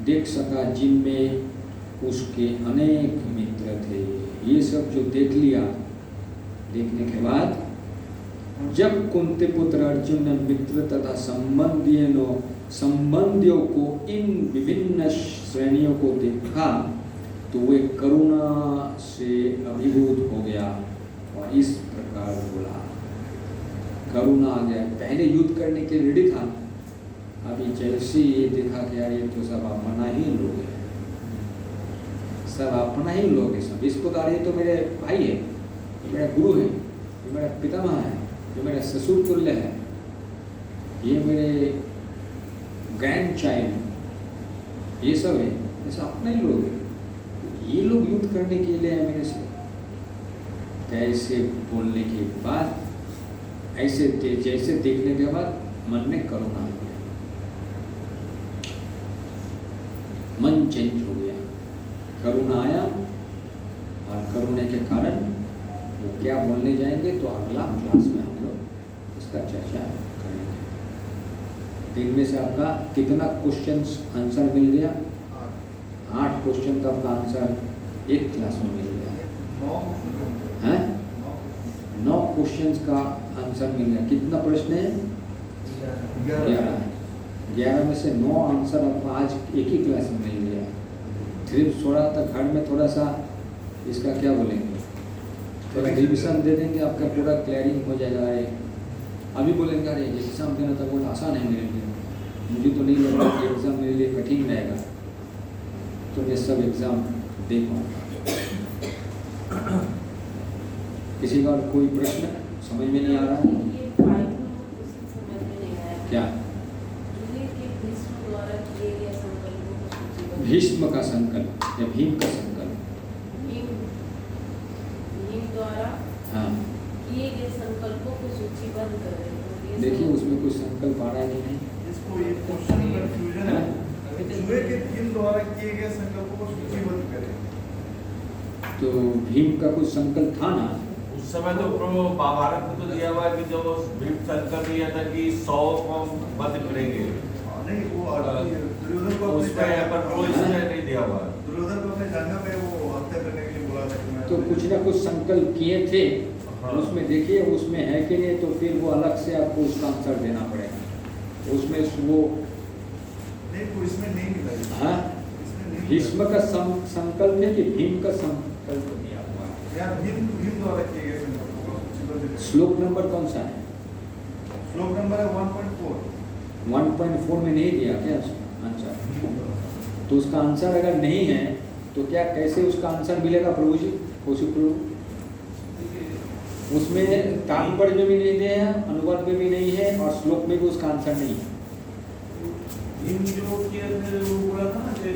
देख सका जिनमें उसके अनेक मित्र थे। ये सब जो देख लिया, देखने के बाद जब कुंती पुत्र अर्जुन ने मित्र तथा संबंधियों को इन विभिन्न श्रेणियों को देखा तो वे करुणा से अभिभूत हो गया और इस प्रकार बोला, करुणा आ गया। पहले युद्ध करने के लिए रेडी था, अभी जैसे ये देखा कि यार ये तो सब अपना ही लोग हैं, सब अपना ही लोग हैं सब, इसको तो ये तो मेरे भाई है, ये मेरा गुरु है, ये मेरा पितामह है, ये मेरा ससुर तुल्य है, ये मेरे ग्रैंड चाइल्ड, ये सब है, ये सब अपने ही लोग हैं, ये लोग युद्ध करने के लिए है मेरे से। ऐसे बोलने के बाद, ऐसे जैसे देखने के बाद मन में करुणा आ गया, मन चेंज हो गया, करुणा आया और करुणा के कारण वो क्या बोलने जाएंगे तो अगला क्लास में हम लोग इसका चर्चा करेंगे। दिन में से आपका कितना क्वेश्चंस आंसर मिल गया? 8 क्वेश्चन का आपका आंसर एक क्लास में मिल गया है। 9 क्वेश्चन का आंसर मिल गया। कितना प्रश्न है? 11 में से 9 आंसर आपको आज एक ही क्लास में मिल गया। सिर्फ थोड़ा तक घर में थोड़ा सा इसका क्या बोलेंगे, थोड़ा रिविजन दे देंगे, आपका पूरा क्लियरिंग हो जाएगा। अरे अभी बोलेंगे अरे एग्ज़ाम देना तो बहुत आसान है मेरे लिए, मुझे तो नहीं लग रहा कि एग्ज़ाम मेरे लिए कठिन रहेगा, तो मैं सब एग्ज़ाम दे पाऊँगा। किसी का कोई प्रश्न समझ में नहीं आ रहा है? ये फाइव समझ में नहीं आया क्या? जुए के भीष्म द्वारा किए गए संकल्पों को सूचीबद्ध। भीष्म का संकल्प या भीम का संकल्प? भीम द्वारा हाँ किए गए संकल्पों को सूचीबद्ध करें। तो ये देखिए सब- उसमें कुछ संकल्प आ रहा है कि नहीं? इसको ये क्वेश्चन कंफ्यूजन है। जुए के भीम द्वारा किए गए संकल्पों को सूचीबद्ध करें। तो भीम का कुछ संकल्प था ना? उस समय तो महाभारत में तो दिया हुआ है कि जो भीम संकल्प लिया था कि 100 को हम वध करेंगे, नहीं वो दुर्योधन को अपने उसका यहाँ पर वो इसमें नहीं दिया हुआ है। दुर्योधन को अपने जंगा में वो हत्या करने के लिए बोला था कि मैं तो कुछ ना कुछ संकल्प किए थे, हाँ। उसमें देखिए उसमें है कि नहीं, तो फिर वो अलग से आपको उसका आंसर देना पड़ेगा। उसमें वो नहीं वो इसमें नहीं मिला है। हाँ इसमें नहीं भीष्म का संकल्प है कि भीम का संकल्प दिया हुआ है? या भीम भीम द्वारा किए गए संकल्पों को सूचीबद्ध करें। श्लोक नंबर कौन सा है? श्लोक नंबर है 1.4। 1.4 में नहीं दिया क्या आंसर? तो उसका आंसर अगर नहीं है तो क्या कैसे उसका आंसर मिलेगा प्रभु जी? कौशिक प्रभु, उसमें तात्पर्य में भी नहीं दिया है, अनुवाद में भी नहीं है और श्लोक में भी उसका आंसर नहीं है। भीम जो किया था वो बोला था ना कि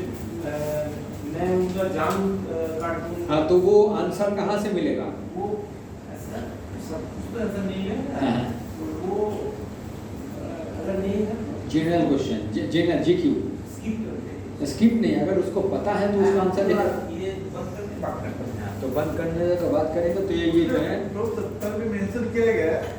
मैं उनका जान काट दूंगा। हाँ तो वो आंसर कहाँ से मिलेगा? वो ऐसा सब कुछ तो ऐसा नहीं है। हाँ। तो वो अगर नहीं है general question, general GQ, skip करके स्किप नहीं, अगर उसको पता है तो उसका आंसर देगा। ये बंद करके बात करते हैं। तो बंद करने का बात करेंगे तो ये जो है तो तब भी मेंशन किया गया है